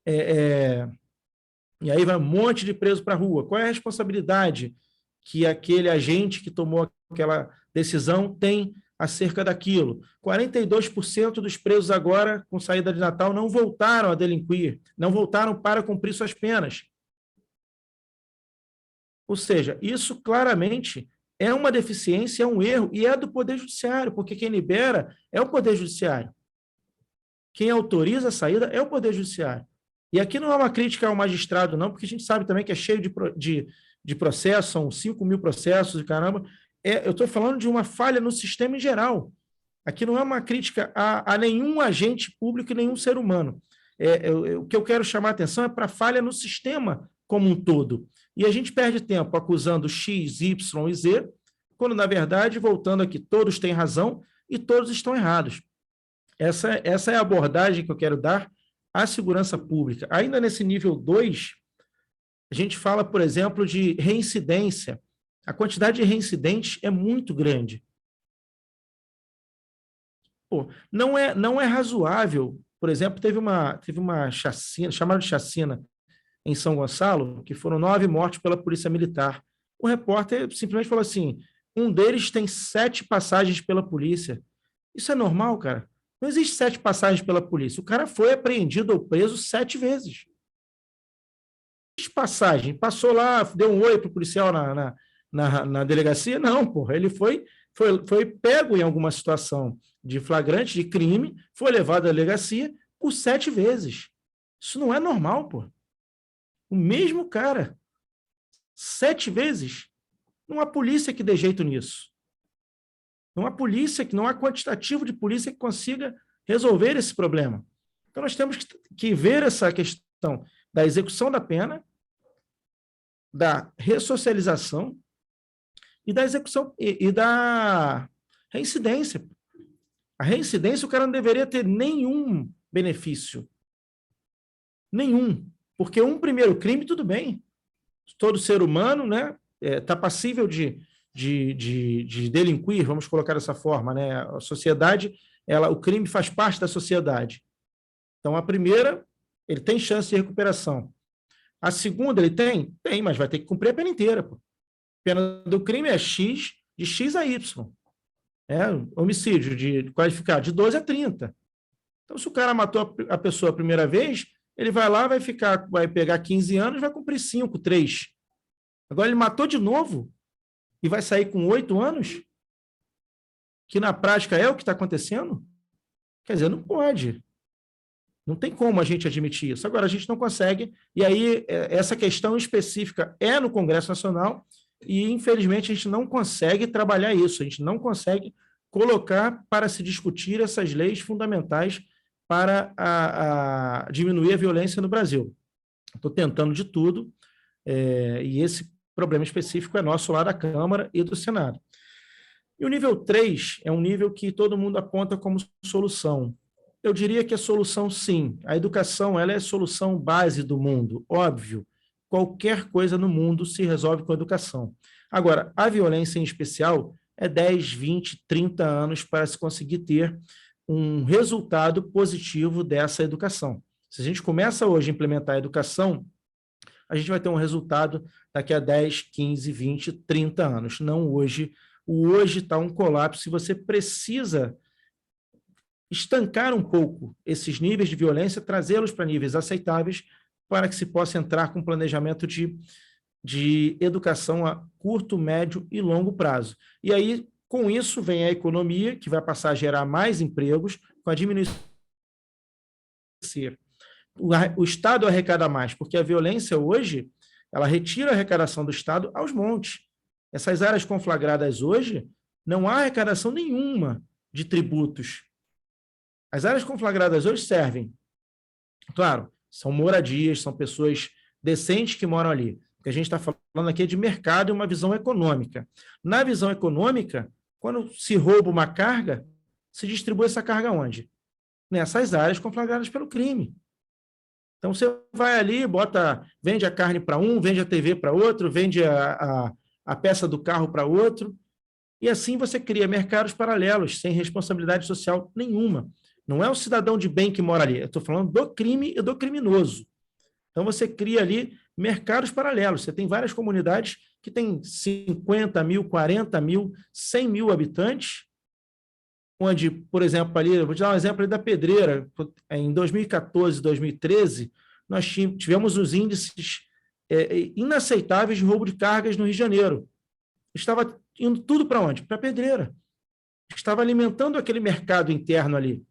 E aí vai um monte de preso para a rua. Qual é a responsabilidade que aquele agente que tomou aquela decisão tem acerca daquilo? 42% dos presos agora, com saída de Natal, não voltaram a delinquir, não voltaram para cumprir suas penas. Ou seja, isso claramente é uma deficiência, é um erro, e é do Poder Judiciário, porque quem libera é o Poder Judiciário. Quem autoriza a saída é o Poder Judiciário. E aqui não é uma crítica ao magistrado, não, porque a gente sabe também que é cheio de processos, são 5.000 processos e caramba. Eu estou falando de uma falha no sistema em geral. Aqui não é uma crítica a nenhum agente público e nenhum ser humano. O que eu quero chamar a atenção é para a falha no sistema como um todo. E a gente perde tempo acusando X, Y e Z, quando, na verdade, voltando aqui, todos têm razão e todos estão errados. Essa é a abordagem que eu quero dar à segurança pública. Ainda nesse nível 2, a gente fala, por exemplo, de reincidência. A quantidade de reincidentes é muito grande. Pô, não é razoável. Por exemplo, teve uma chacina, chamada de chacina, em São Gonçalo, que foram 9 mortos pela Polícia Militar. O repórter simplesmente falou assim, um deles tem 7 passagens pela polícia. Isso é normal, cara? Não existe 7 passagens pela polícia. O cara foi apreendido ou preso 7 vezes. Passagem, passou lá, deu um oi para o policial na delegacia? Não, porra, ele foi pego em alguma situação de flagrante, de crime, foi levado à delegacia por 7 vezes. Isso não é normal, porra. O mesmo cara, 7 vezes. Não há polícia que dê jeito nisso. Não há polícia, não há quantitativo de polícia que consiga resolver esse problema. Então, nós temos que ver essa questão da execução da pena, da ressocialização e da execução e da reincidência. A reincidência, o cara não deveria ter nenhum benefício. Nenhum. Porque um primeiro crime, tudo bem. Todo ser humano, né, está passível de delinquir, vamos colocar dessa forma, né? A sociedade, o crime faz parte da sociedade. Então, a primeira, ele tem chance de recuperação. A segunda, ele tem? Tem, mas vai ter que cumprir a pena inteira. Pô. A pena do crime é X, de X a Y. Homicídio qualificado de 12 a 30. Então, se o cara matou a pessoa a primeira vez, ele vai lá, vai pegar 15 anos, vai cumprir 5, 3. Agora, ele matou de novo e vai sair com 8 anos? Que na prática é o que está acontecendo? Quer dizer, não pode. Não tem como a gente admitir isso. Agora, a gente não consegue, e aí essa questão específica é no Congresso Nacional, e infelizmente a gente não consegue trabalhar isso, a gente não consegue colocar para se discutir essas leis fundamentais para diminuir a violência no Brasil. Estou tentando de tudo, e esse problema específico é nosso lá da Câmara e do Senado. E o nível 3 é um nível que todo mundo aponta como solução. Eu diria que é solução, sim. A educação, ela é a solução base do mundo, óbvio. Qualquer coisa no mundo se resolve com a educação. Agora, a violência em especial é 10, 20, 30 anos para se conseguir ter um resultado positivo dessa educação. Se a gente começa hoje a implementar a educação, a gente vai ter um resultado daqui a 10, 15, 20, 30 anos. Não hoje. O hoje está um colapso e você precisa estancar um pouco esses níveis de violência, trazê-los para níveis aceitáveis para que se possa entrar com planejamento de educação a curto, médio e longo prazo. E aí, com isso, vem a economia, que vai passar a gerar mais empregos, com a diminuição. O Estado arrecada mais, porque a violência hoje, ela retira a arrecadação do Estado aos montes. Essas áreas conflagradas hoje, não há arrecadação nenhuma de tributos. As áreas conflagradas hoje servem, claro, são moradias, são pessoas decentes que moram ali. O que a gente está falando aqui é de mercado e uma visão econômica. Na visão econômica, quando se rouba uma carga, se distribui essa carga onde? Nessas áreas conflagradas pelo crime. Então, você vai ali, vende a carne para um, vende a TV para outro, vende a peça do carro para outro, e assim você cria mercados paralelos, sem responsabilidade social nenhuma. Não é o cidadão de bem que mora ali, eu estou falando do crime e do criminoso. Então, você cria ali mercados paralelos. Você tem várias comunidades que têm 50 mil, 40 mil, 100 mil habitantes, onde, por exemplo, ali, eu vou te dar um exemplo ali da Pedreira, em 2014, 2013, nós tivemos os índices inaceitáveis de roubo de cargas no Rio de Janeiro. Estava indo tudo para onde? Para Pedreira. Estava alimentando aquele mercado interno ali.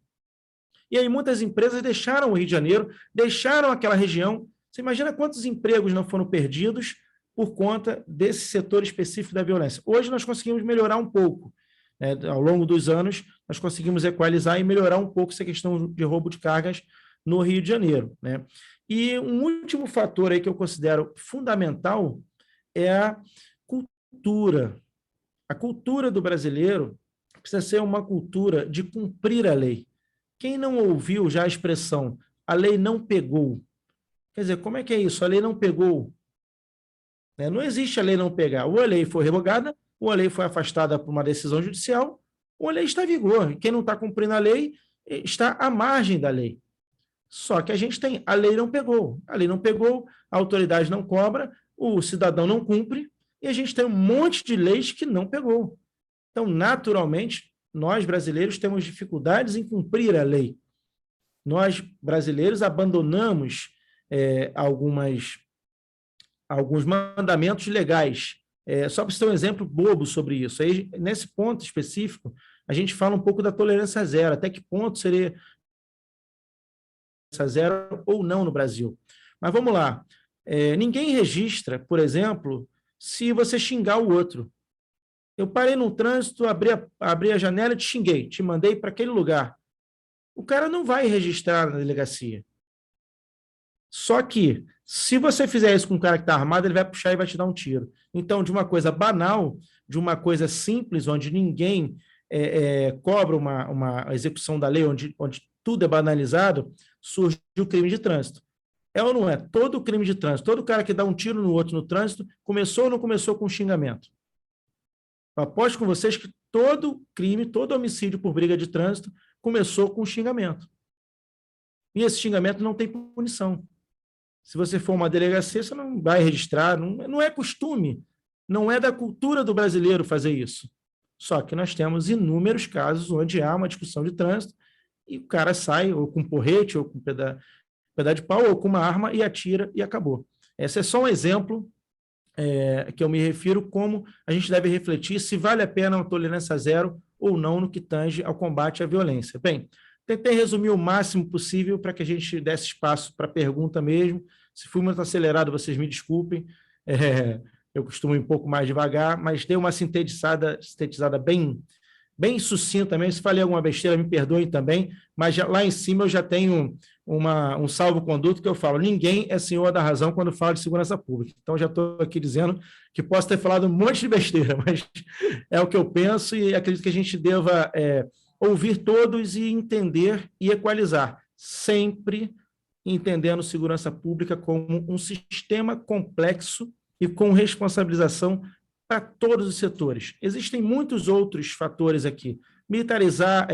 E aí muitas empresas deixaram o Rio de Janeiro, deixaram aquela região. Você imagina quantos empregos não foram perdidos por conta desse setor específico da violência. Hoje nós conseguimos melhorar um pouco. Né? Ao longo dos anos, nós conseguimos equalizar e melhorar um pouco essa questão de roubo de cargas no Rio de Janeiro. Né? E um último fator aí que eu considero fundamental é a cultura. A cultura do brasileiro precisa ser uma cultura de cumprir a lei. Quem não ouviu já a expressão "a lei não pegou"? Quer dizer, como é que é isso? A lei não pegou. Não existe a lei não pegar. Ou a lei foi revogada, ou a lei foi afastada por uma decisão judicial, ou a lei está em vigor. Quem não está cumprindo a lei está à margem da lei. Só que a gente tem a lei não pegou. A lei não pegou, a autoridade não cobra, o cidadão não cumpre, e a gente tem um monte de leis que não pegou. Então, naturalmente, nós brasileiros temos dificuldades em cumprir a lei. Nós brasileiros abandonamos alguns mandamentos legais. Só para você ter um exemplo bobo sobre isso. Aí, nesse ponto específico, a gente fala um pouco da tolerância zero, até que ponto seria zero ou não no Brasil. Mas vamos lá. Ninguém registra, por exemplo, se você xingar o outro. Eu parei no trânsito, abri a janela e te xinguei, te mandei para aquele lugar. O cara não vai registrar na delegacia. Só que, se você fizer isso com um cara que está armado, ele vai puxar e vai te dar um tiro. Então, de uma coisa banal, de uma coisa simples, onde ninguém cobra uma execução da lei, onde tudo é banalizado, surge o crime de trânsito. É ou não é? Todo crime de trânsito, todo cara que dá um tiro no outro no trânsito, começou ou não começou com xingamento? Eu aposto com vocês que todo crime, todo homicídio por briga de trânsito começou com xingamento. E esse xingamento não tem punição. Se você for uma delegacia, você não vai registrar, não é costume, não é da cultura do brasileiro fazer isso. Só que nós temos inúmeros casos onde há uma discussão de trânsito e o cara sai ou com porrete, ou com pedaço de pau, ou com uma arma e atira e acabou. Esse é só um exemplo que eu me refiro como a gente deve refletir se vale a pena uma tolerância zero ou não no que tange ao combate à violência. Bem, tentei resumir o máximo possível para que a gente desse espaço para pergunta mesmo. Se fui muito acelerado, vocês me desculpem. Eu costumo ir um pouco mais devagar, mas dei uma sintetizada bem sucinta mesmo. Se falei alguma besteira, me perdoem também, mas lá em cima eu já tenho um salvo-conduto que eu falo: ninguém é senhor da razão quando fala de segurança pública. Então, já estou aqui dizendo que posso ter falado um monte de besteira, mas é o que eu penso e acredito que a gente deva ouvir todos e entender e equalizar, sempre entendendo segurança pública como um sistema complexo e com responsabilização para todos os setores. Existem muitos outros fatores aqui. Militarizar,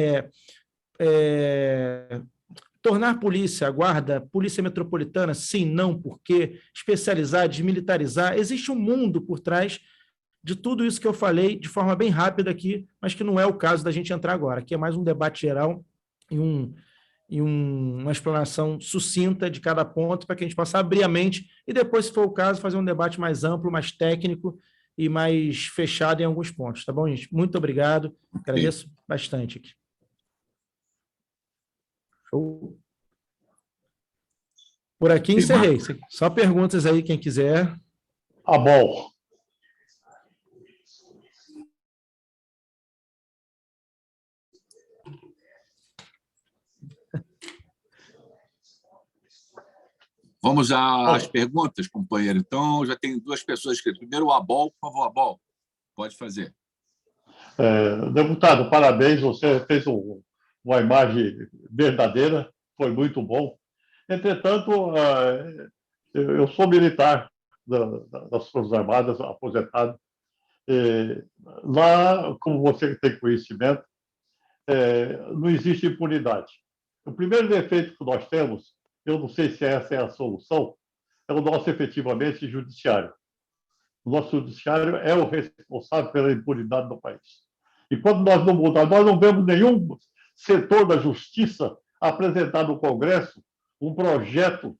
tornar polícia, a guarda, polícia metropolitana, sim, não, por quê? Especializar, desmilitarizar. Existe um mundo por trás de tudo isso que eu falei de forma bem rápida aqui, mas que não é o caso da gente entrar agora. Aqui é mais um debate geral e uma explanação sucinta de cada ponto para que a gente possa abrir a mente e depois, se for o caso, fazer um debate mais amplo, mais técnico e mais fechado em alguns pontos. Tá bom, gente? Muito obrigado. Agradeço bastante aqui. Show. Por aqui encerrei. Só perguntas aí, quem quiser. Ah, bom. Vamos às perguntas, companheiro. Então, já tem duas pessoas escritas. Primeiro, o Abol. Por favor, Abol, pode fazer. Deputado, parabéns. Você fez uma imagem verdadeira. Foi muito bom. Entretanto, eu sou militar das Forças Armadas, aposentado. Lá, como você tem conhecimento, não existe impunidade. O primeiro defeito que nós temos, eu não sei se essa é a solução, é o nosso, efetivamente, judiciário. O nosso judiciário é o responsável pela impunidade do país. E quando nós não mudarmos, nós não vemos nenhum setor da justiça apresentar no Congresso um projeto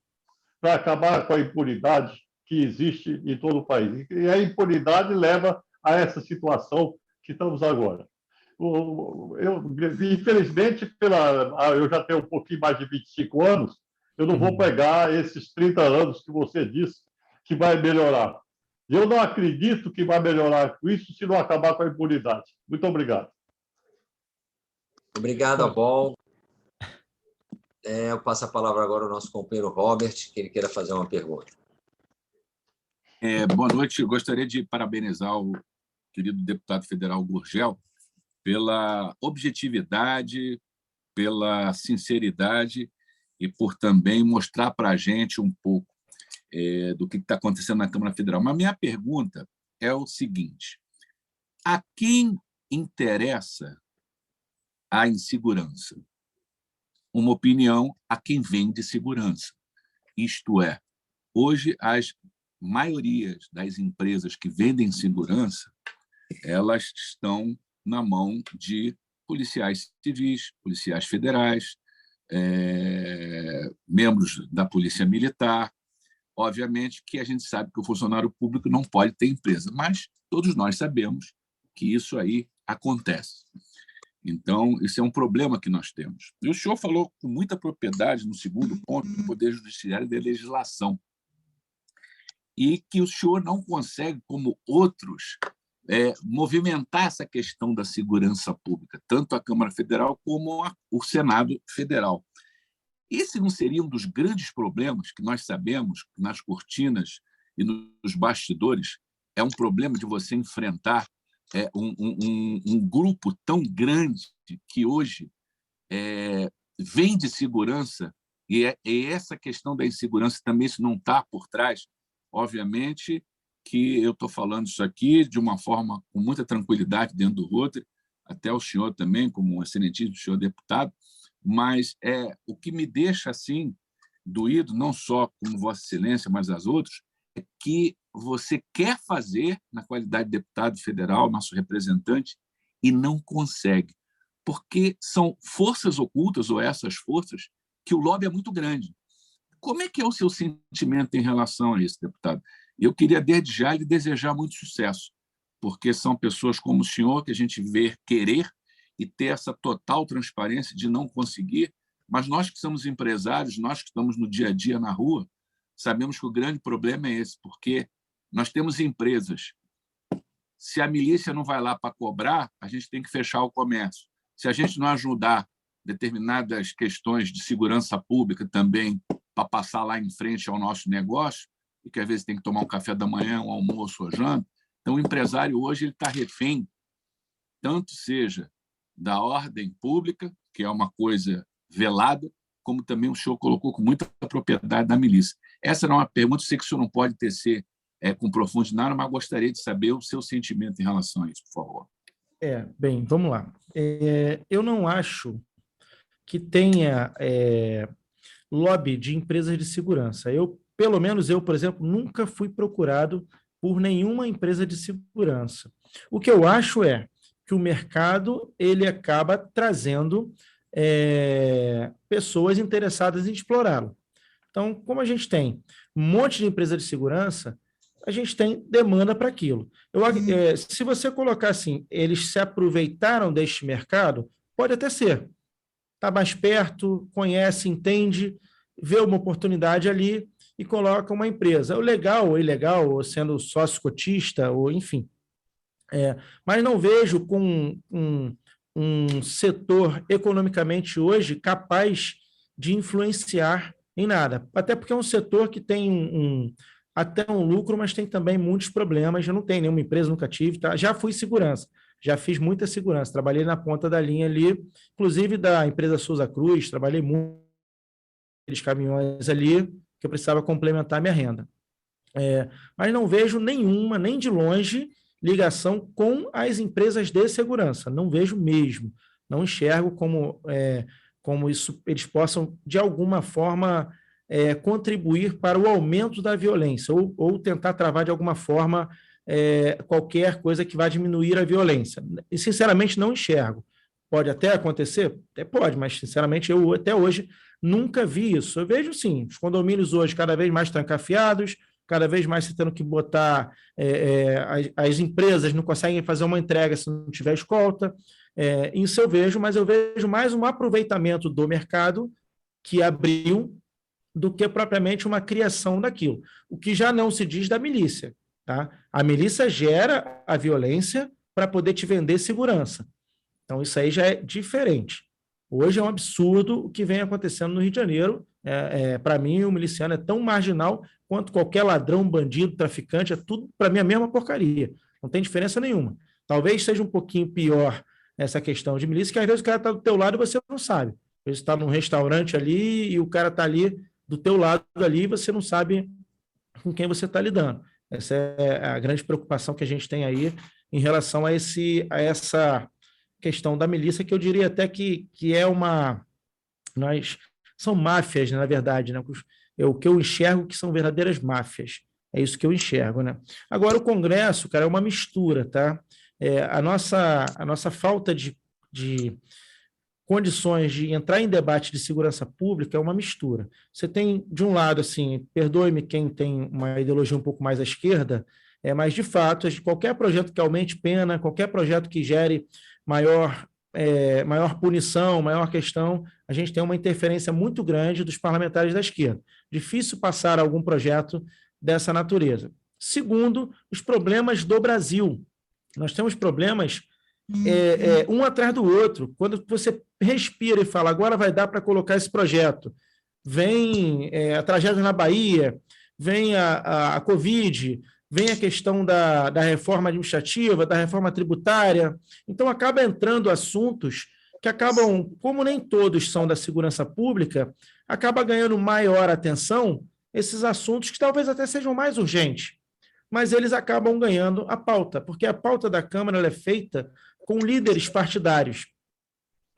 para acabar com a impunidade que existe em todo o país. E a impunidade leva a essa situação que estamos agora. Infelizmente, eu já tenho um pouquinho mais de 25 anos, eu não vou pegar esses 30 anos que você disse que vai melhorar. Eu não acredito que vai melhorar com isso se não acabar com a impunidade. Muito obrigado. Obrigado, Abol. Eu passo a palavra agora ao nosso companheiro Robert, que ele queira fazer uma pergunta. Boa noite. Eu gostaria de parabenizar o querido deputado federal Gurgel pela objetividade, pela sinceridade e por também mostrar para a gente um pouco do que está acontecendo na Câmara Federal. Mas minha pergunta é o seguinte: a quem interessa a insegurança? Uma opinião a quem vende segurança. Isto é, hoje as maiorias das empresas que vendem segurança, elas estão na mão de policiais civis, policiais federais, membros da Polícia Militar. Obviamente que a gente sabe que o funcionário público não pode ter empresa, mas todos nós sabemos que isso aí acontece. Então, isso é um problema que nós temos. E o senhor falou com muita propriedade no segundo ponto do Poder Judiciário e da legislação, e que o senhor não consegue, como outros, movimentar essa questão da segurança pública, tanto a Câmara Federal como o Senado Federal. Esse não seria um dos grandes problemas que nós sabemos nas cortinas e nos bastidores? É um problema de você enfrentar um grupo tão grande que hoje vende segurança, e essa questão da insegurança também, se não está por trás. Obviamente que eu estou falando isso aqui de uma forma com muita tranquilidade dentro do Rotary, até o senhor também, como um excelentíssimo senhor deputado, mas o que me deixa assim doído, não só como Vossa Excelência, mas as outras, é que você quer fazer, na qualidade de deputado federal, nosso representante, e não consegue, porque são forças ocultas, ou essas forças, que o lobby é muito grande. Como é que é o seu sentimento em relação a isso, deputado? Eu queria, desde já, lhe desejar muito sucesso, porque são pessoas como o senhor que a gente vê querer e ter essa total transparência de não conseguir, mas nós que somos empresários, nós que estamos no dia a dia na rua, sabemos que o grande problema é esse, porque nós temos empresas. Se a milícia não vai lá para cobrar, a gente tem que fechar o comércio. Se a gente não ajudar determinadas questões de segurança pública também para passar lá em frente ao nosso negócio, e que às vezes tem que tomar um café da manhã, um almoço ou janta, então o empresário hoje ele está refém, tanto seja da ordem pública, que é uma coisa velada, como também o senhor colocou com muita propriedade da milícia. Essa não é uma pergunta, sei que o senhor não pode tecer com profundidade, mas gostaria de saber o seu sentimento em relação a isso, por favor. Bem, vamos lá. Eu não acho que tenha lobby de empresas de segurança. Pelo menos eu, por exemplo, nunca fui procurado por nenhuma empresa de segurança. O que eu acho é que o mercado ele acaba trazendo pessoas interessadas em explorá-lo. Então, como a gente tem um monte de empresa de segurança, a gente tem demanda para aquilo. Se você colocar assim, eles se aproveitaram deste mercado, pode até ser. Está mais perto, conhece, entende, vê uma oportunidade ali e coloca uma empresa. O legal ou ilegal, ou sendo sócio cotista, ou enfim. Mas não vejo com um setor economicamente hoje capaz de influenciar em nada. Até porque é um setor que tem até um lucro, mas tem também muitos problemas. Eu não tenho nenhuma empresa, nunca tive. Tá? Já fui segurança, já fiz muita segurança. Trabalhei na ponta da linha ali, inclusive da empresa Souza Cruz, trabalhei muito aqueles caminhões ali, que eu precisava complementar minha renda. Mas não vejo nenhuma, nem de longe, ligação com as empresas de segurança. Não vejo mesmo. Não enxergo como isso, eles possam, de alguma forma, contribuir para o aumento da violência ou tentar travar, de alguma forma, qualquer coisa que vá diminuir a violência. E, sinceramente, não enxergo. Pode até acontecer? Até pode, mas, sinceramente, eu até hoje nunca vi isso. Eu vejo, sim, os condomínios hoje cada vez mais trancafiados, cada vez mais você tendo que botar, as empresas não conseguem fazer uma entrega se não tiver escolta. Isso eu vejo, mas eu vejo mais um aproveitamento do mercado que abriu do que propriamente uma criação daquilo. O que já não se diz da milícia. Tá? A milícia gera a violência para poder te vender segurança. Então, isso aí já é diferente. Hoje é um absurdo o que vem acontecendo no Rio de Janeiro. Para mim, o miliciano é tão marginal quanto qualquer ladrão, bandido, traficante, é tudo, para mim, a mesma porcaria. Não tem diferença nenhuma. Talvez seja um pouquinho pior essa questão de milícia, que às vezes o cara está do teu lado e você não sabe. Você está num restaurante ali e o cara está ali do teu lado ali e você não sabe com quem você está lidando. Essa é a grande preocupação que a gente tem aí em relação a essa questão da milícia, que eu diria até que é uma... são máfias, né, na verdade, né? O que eu enxergo que são verdadeiras máfias. É isso que eu enxergo, né? Agora, o Congresso, cara, é uma mistura, tá? A nossa falta de condições de entrar em debate de segurança pública é uma mistura. Você tem, de um lado, assim, perdoe-me quem tem uma ideologia um pouco mais à esquerda, mas, de fato, qualquer projeto que aumente pena, qualquer projeto que gere maior punição, maior questão, a gente tem uma interferência muito grande dos parlamentares da esquerda. Difícil passar algum projeto dessa natureza. Segundo, os problemas do Brasil. Nós temos problemas um atrás do outro. Quando você respira e fala, agora vai dar para colocar esse projeto, vem a tragédia na Bahia, vem a Covid, vem a questão da reforma administrativa, da reforma tributária. Então, acaba entrando assuntos que acabam, como nem todos são da segurança pública, acaba ganhando maior atenção esses assuntos que talvez até sejam mais urgentes, mas eles acabam ganhando a pauta, porque a pauta da Câmara ela é feita com líderes partidários.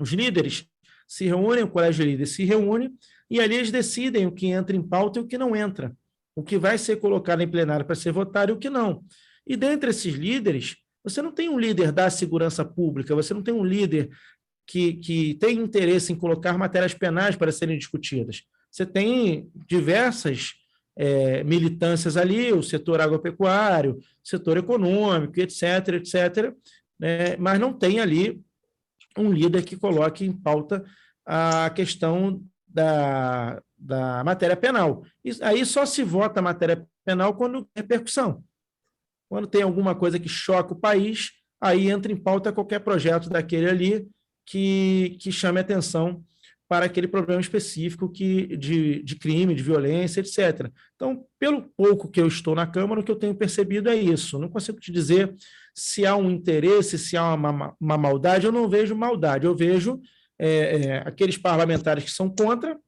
Os líderes se reúnem, o colégio de líderes se reúne, e ali eles decidem o que entra em pauta e o que não entra, o que vai ser colocado em plenário para ser votado e o que não. E dentre esses líderes, você não tem um líder da segurança pública, você não tem um líder que tem interesse em colocar matérias penais para serem discutidas. Você tem diversas militâncias ali, o setor agropecuário, setor econômico, etc., etc., mas não tem ali um líder que coloque em pauta a questão da matéria penal. Aí só se vota a matéria penal quando tem repercussão. Quando tem alguma coisa que choca o país, aí entra em pauta qualquer projeto daquele ali que chame atenção para aquele problema específico de crime, de violência, etc. Então, pelo pouco que eu estou na Câmara, o que eu tenho percebido é isso. Não consigo te dizer se há um interesse, se há uma maldade. Eu não vejo maldade, eu vejo aqueles parlamentares que são contra,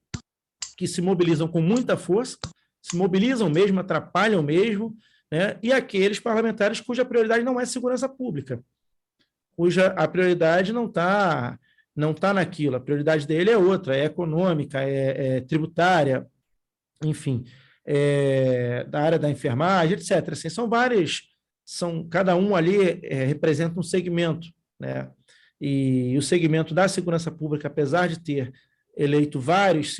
que se mobilizam com muita força, se mobilizam mesmo, atrapalham mesmo, né? E aqueles parlamentares cuja prioridade não é segurança pública, cuja a prioridade não está naquilo, a prioridade dele é outra, é econômica, é tributária, enfim, da área da enfermagem, etc. Assim, são várias, cada um ali representa um segmento, né? E o segmento da segurança pública, apesar de ter eleito vários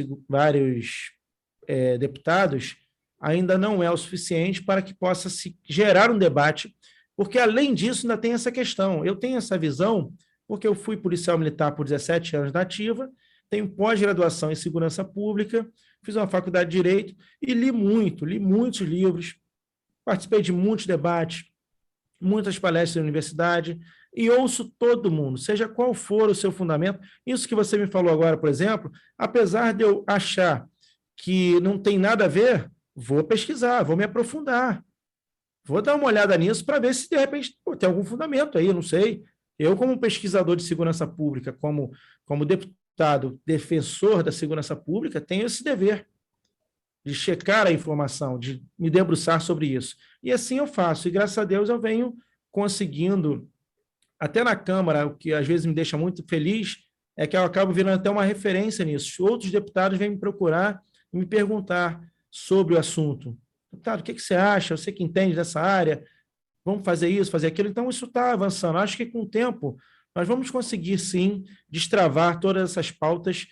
deputados, ainda não é o suficiente para que possa se gerar um debate, porque, além disso, ainda tem essa questão. Eu tenho essa visão, porque eu fui policial militar por 17 anos da ativa, tenho pós-graduação em segurança pública, fiz uma faculdade de Direito e li muitos livros, participei de muitos debates, muitas palestras na universidade, e ouço todo mundo, seja qual for o seu fundamento. Isso que você me falou agora, por exemplo, apesar de eu achar que não tem nada a ver, vou pesquisar, vou me aprofundar, vou dar uma olhada nisso para ver se, de repente, tem algum fundamento aí, não sei. Eu, como pesquisador de segurança pública, como deputado defensor da segurança pública, tenho esse dever de checar a informação, de me debruçar sobre isso. E assim eu faço, e graças a Deus eu venho conseguindo, até na Câmara, o que às vezes me deixa muito feliz, é que eu acabo virando até uma referência nisso. Outros deputados vêm me procurar e me perguntar sobre o assunto. Deputado, o que você acha? Você que entende dessa área, vamos fazer isso, fazer aquilo. Então, isso está avançando. Acho que, com o tempo, nós vamos conseguir, sim, destravar todas essas pautas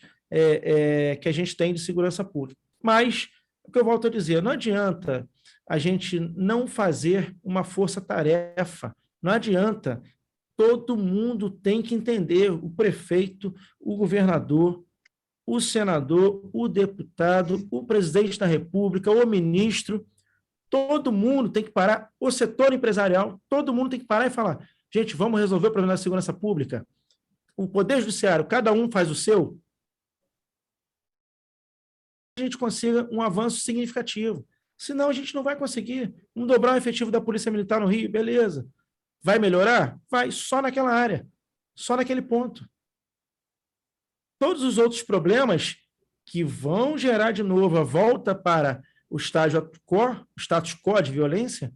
que a gente tem de segurança pública. Mas, o que eu volto a dizer, não adianta a gente não fazer uma força-tarefa. Não adianta. Todo mundo tem que entender, o prefeito, o governador, o senador, o deputado, o presidente da República, o ministro, todo mundo tem que parar, o setor empresarial, todo mundo tem que parar e falar, gente, vamos resolver o problema da segurança pública. O Poder Judiciário, cada um faz o seu, a gente consiga um avanço significativo. Senão a gente não vai conseguir. Vamos dobrar o efetivo da Polícia Militar no Rio, beleza. Vai melhorar? Vai, só naquela área, só naquele ponto. Todos os outros problemas que vão gerar de novo a volta para o status quo de violência,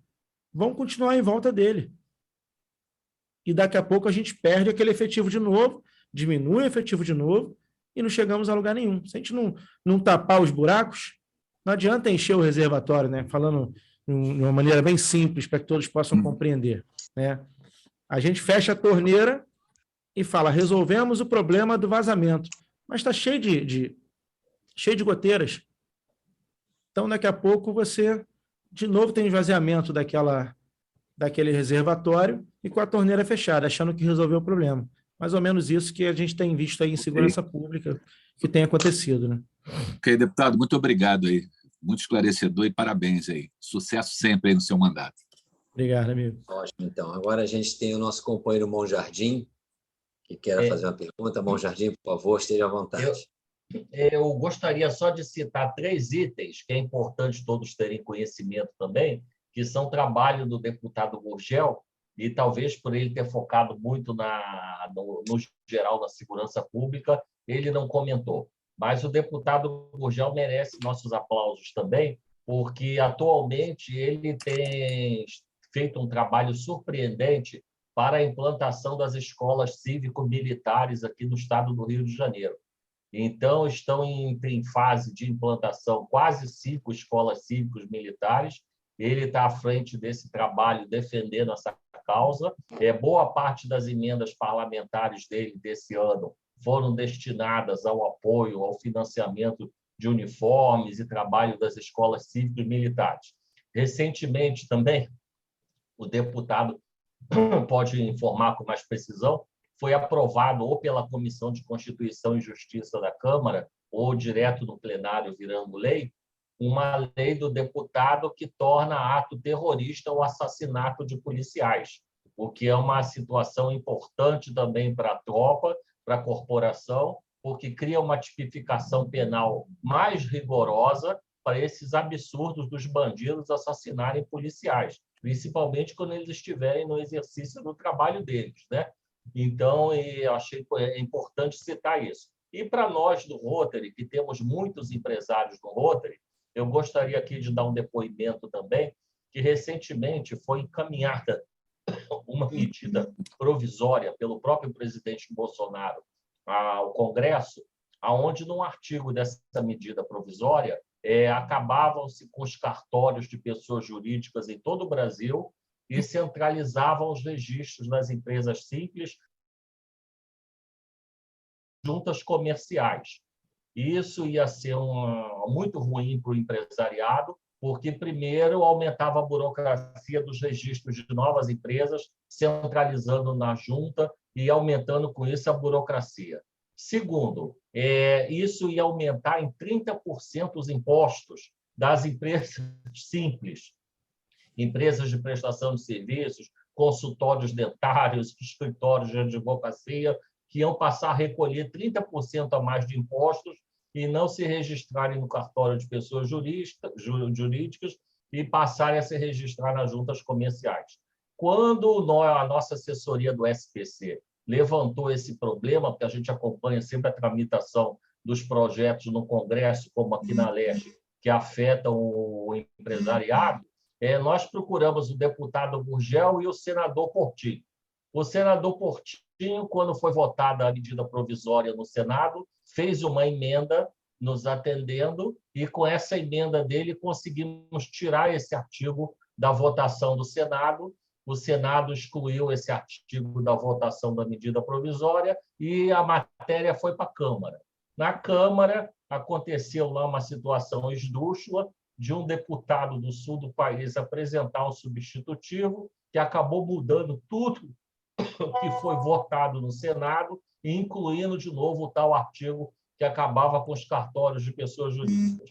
vão continuar em volta dele. E daqui a pouco a gente perde aquele efetivo de novo, diminui o efetivo de novo, e não chegamos a lugar nenhum. Se a gente não tapar os buracos, não adianta encher o reservatório, né? Falando de uma maneira bem simples, para que todos possam compreender, né? A gente fecha a torneira e fala, resolvemos o problema do vazamento, mas está cheio de goteiras. Então, daqui a pouco, você, de novo, tem esvaziamento daquele reservatório e com a torneira fechada, achando que resolveu o problema. Mais ou menos isso que a gente tem visto aí em segurança pública que tem acontecido, né? Ok, deputado, muito obrigado aí. Muito esclarecedor e parabéns aí. Sucesso sempre aí no seu mandato. Obrigado, amigo. Ótimo, então. Agora a gente tem o nosso companheiro Monjardim, que quer fazer uma pergunta. Monjardim, por favor, esteja à vontade. Eu gostaria só de citar 3 itens que é importante todos terem conhecimento também, que são trabalho do deputado Gurgel, e talvez por ele ter focado muito no geral na segurança pública, ele não comentou. Mas o deputado Gurgel merece nossos aplausos também, porque atualmente ele tem feito um trabalho surpreendente para a implantação das escolas cívico-militares aqui no estado do Rio de Janeiro. Então, estão em fase de implantação quase 5 escolas cívicos militares. Ele está à frente desse trabalho, defendendo essa causa. Boa parte das emendas parlamentares dele desse ano foram destinadas ao apoio, ao financiamento de uniformes e trabalho das escolas cívicos militares. Recentemente, também, o deputado pode informar com mais precisão, foi aprovado ou pela Comissão de Constituição e Justiça da Câmara, ou direto no plenário virando lei, uma lei do deputado que torna ato terrorista o assassinato de policiais, o que é uma situação importante também para a tropa, para a corporação, porque cria uma tipificação penal mais rigorosa para esses absurdos dos bandidos assassinarem policiais, principalmente quando eles estiverem no exercício do trabalho deles, né? Então, eu achei importante citar isso. E para nós do Rotary, que temos muitos empresários do Rotary, eu gostaria aqui de dar um depoimento também, que recentemente foi encaminhada uma medida provisória pelo próprio presidente Bolsonaro ao Congresso, onde, num artigo dessa medida provisória, acabavam-se com os cartórios de pessoas jurídicas em todo o Brasil e centralizavam os registros das empresas simples, juntas comerciais. Isso ia ser muito ruim para o empresariado, porque, primeiro, aumentava a burocracia dos registros de novas empresas, centralizando na junta e aumentando, com isso, a burocracia. Segundo, isso ia aumentar em 30% os impostos das empresas simples, empresas de prestação de serviços, consultórios dentários, escritórios de advocacia, que iam passar a recolher 30% a mais de impostos e não se registrarem no cartório de pessoas jurídicas e passarem a se registrar nas juntas comerciais. Quando a nossa assessoria do SPC levantou esse problema, porque a gente acompanha sempre a tramitação dos projetos no Congresso, como aqui na Leste, que afetam o empresariado, nós procuramos o deputado Gurgel e o senador Portinho. O senador Portinho, quando foi votada a medida provisória no Senado, fez uma emenda nos atendendo e, com essa emenda dele, conseguimos tirar esse artigo da votação do Senado. O Senado excluiu esse artigo da votação da medida provisória e a matéria foi para a Câmara. Na Câmara, aconteceu lá uma situação esdrúxula, de um deputado do sul do país apresentar o substitutivo, que acabou mudando tudo que foi votado no Senado, e incluindo de novo o tal artigo que acabava com os cartórios de pessoas jurídicas.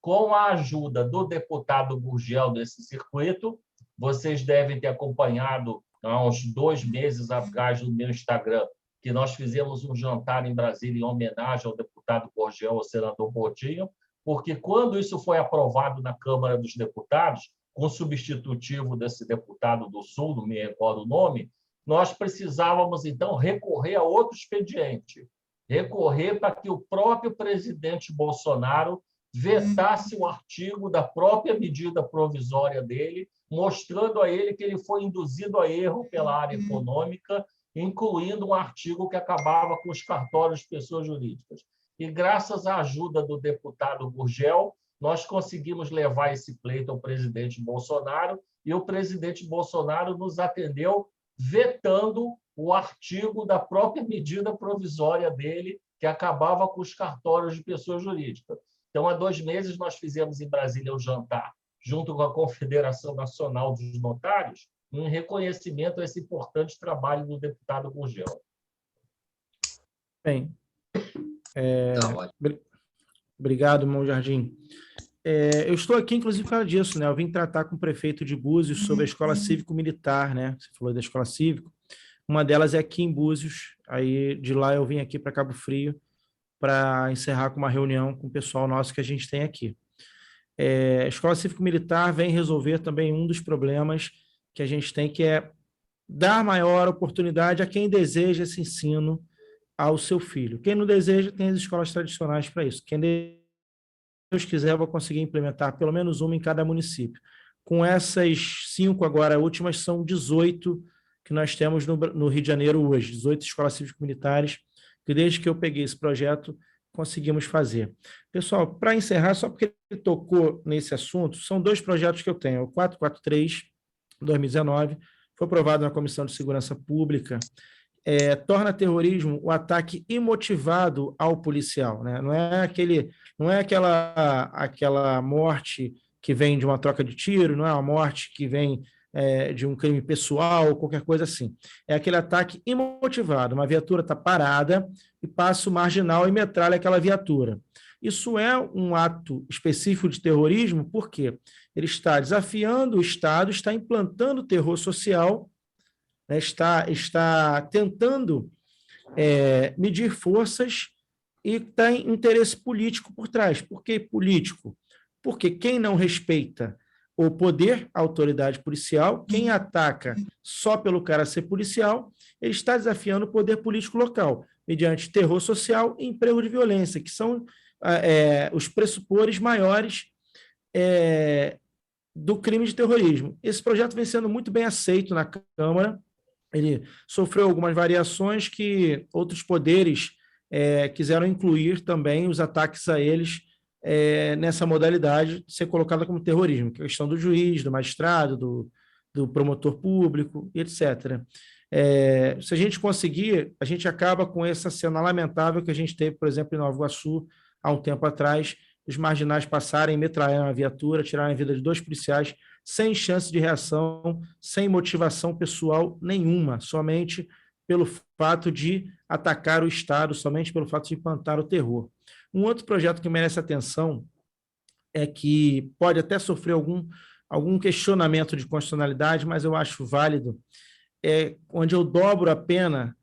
Com a ajuda do deputado Gurgel desse circuito, vocês devem ter acompanhado há uns 2 meses atrás no meu Instagram, que nós fizemos um jantar em Brasília em homenagem ao deputado Gurgel, ao senador Botinho, porque quando isso foi aprovado na Câmara dos Deputados, com substitutivo desse deputado do Sul, não me recordo o nome, nós precisávamos, então, recorrer a outro expediente, recorrer para que o próprio presidente Bolsonaro vetasse o artigo da própria medida provisória dele, mostrando a ele que ele foi induzido a erro pela área econômica, incluindo um artigo que acabava com os cartórios de pessoas jurídicas. E, graças à ajuda do deputado Gurgel, nós conseguimos levar esse pleito ao presidente Bolsonaro, e o presidente Bolsonaro nos atendeu vetando o artigo da própria medida provisória dele, que acabava com os cartórios de pessoa jurídica. Então, há 2 meses, nós fizemos em Brasília um jantar, junto com a Confederação Nacional dos Notários, em reconhecimento a esse importante trabalho do deputado Gurgel. Bem, obrigado, irmão Jardim. Eu estou aqui, inclusive, por causa disso, né? Eu vim tratar com o prefeito de Búzios sobre a escola cívico-militar, né? Você falou da escola cívico. Uma delas é aqui em Búzios, aí de lá eu vim aqui para Cabo Frio para encerrar com uma reunião com o pessoal nosso que a gente tem aqui. A escola cívico-militar vem resolver também um dos problemas que a gente tem, que é dar maior oportunidade a quem deseja esse ensino ao seu filho. Quem não deseja, tem as escolas tradicionais para isso. Quem Deus quiser, eu vou conseguir implementar pelo menos uma em cada município. Com essas 5 agora, últimas, são 18 que nós temos no Rio de Janeiro hoje, 18 escolas cívico-militares, que desde que eu peguei esse projeto, conseguimos fazer. Pessoal, para encerrar, só porque ele tocou nesse assunto, são 2 projetos que eu tenho. O 443, 2019, foi aprovado na Comissão de Segurança Pública, torna terrorismo o ataque imotivado ao policial, né? Não é aquela morte que vem de uma troca de tiro, não é uma morte que vem de um crime pessoal, qualquer coisa assim. É aquele ataque imotivado, uma viatura está parada e passa o marginal e metralha aquela viatura. Isso é um ato específico de terrorismo porque ele está desafiando o Estado, está implantando terror social, né, está tentando medir forças e tem interesse político por trás. Por que político? Porque quem não respeita o poder, a autoridade policial, quem ataca só pelo cara ser policial, ele está desafiando o poder político local, mediante terror social e emprego de violência, que são os pressupores maiores do crime de terrorismo. Esse projeto vem sendo muito bem aceito na Câmara. Ele sofreu algumas variações que outros poderes quiseram incluir também os ataques a eles nessa modalidade de ser colocada como terrorismo, que é a questão do juiz, do magistrado, do promotor público, etc. Se a gente conseguir, a gente acaba com essa cena lamentável que a gente teve, por exemplo, em Nova Iguaçu, há um tempo atrás, os marginais passarem, metralhando a viatura, tirarem a vida de 2 policiais, sem chance de reação, sem motivação pessoal nenhuma, somente pelo fato de atacar o Estado, somente pelo fato de implantar o terror. Um outro projeto que merece atenção é que pode até sofrer algum questionamento de constitucionalidade, mas eu acho válido, onde eu dobro a pena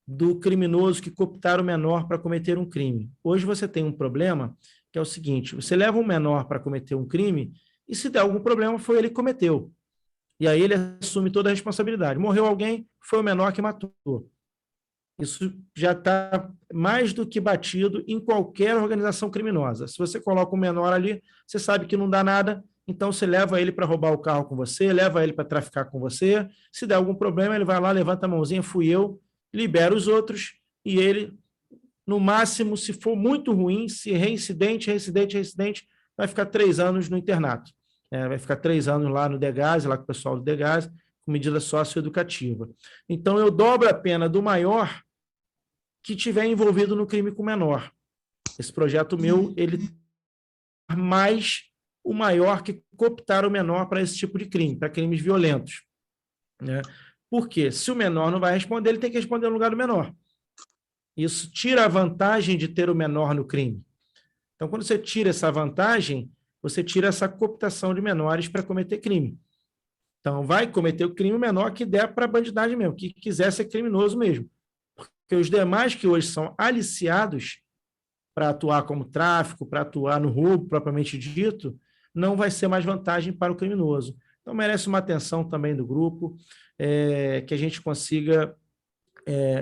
do criminoso que cooptar o menor para cometer um crime. Hoje você tem um problema que é o seguinte: você leva um menor para cometer um crime e, se der algum problema, foi ele que cometeu. E aí ele assume toda a responsabilidade. Morreu alguém, foi o menor que matou. Isso já está mais do que batido em qualquer organização criminosa. Se você coloca um menor ali, você sabe que não dá nada, então você leva ele para roubar o carro com você, leva ele para traficar com você. Se der algum problema, ele vai lá, levanta a mãozinha, fui eu, libera os outros, e ele, no máximo, se for muito ruim, se reincidente, vai ficar 3 anos no internato. Vai ficar 3 anos lá no DEGASE, lá com o pessoal do DEGASE, com medida socioeducativa. Então, eu dobro a pena do maior que tiver envolvido no crime com o menor. Esse projeto meu, ele mais o maior que cooptar o menor para esse tipo de crime, para crimes violentos, né? Porque se o menor não vai responder, ele tem que responder no lugar do menor. Isso tira a vantagem de ter o menor no crime. Então, quando você tira essa vantagem, você tira essa cooptação de menores para cometer crime. Então, vai cometer o crime menor que der para a bandidagem mesmo, que quiser ser criminoso mesmo. Porque os demais que hoje são aliciados para atuar como tráfico, para atuar no roubo propriamente dito, não vai ser mais vantagem para o criminoso. Então, merece uma atenção também do grupo, que a gente consiga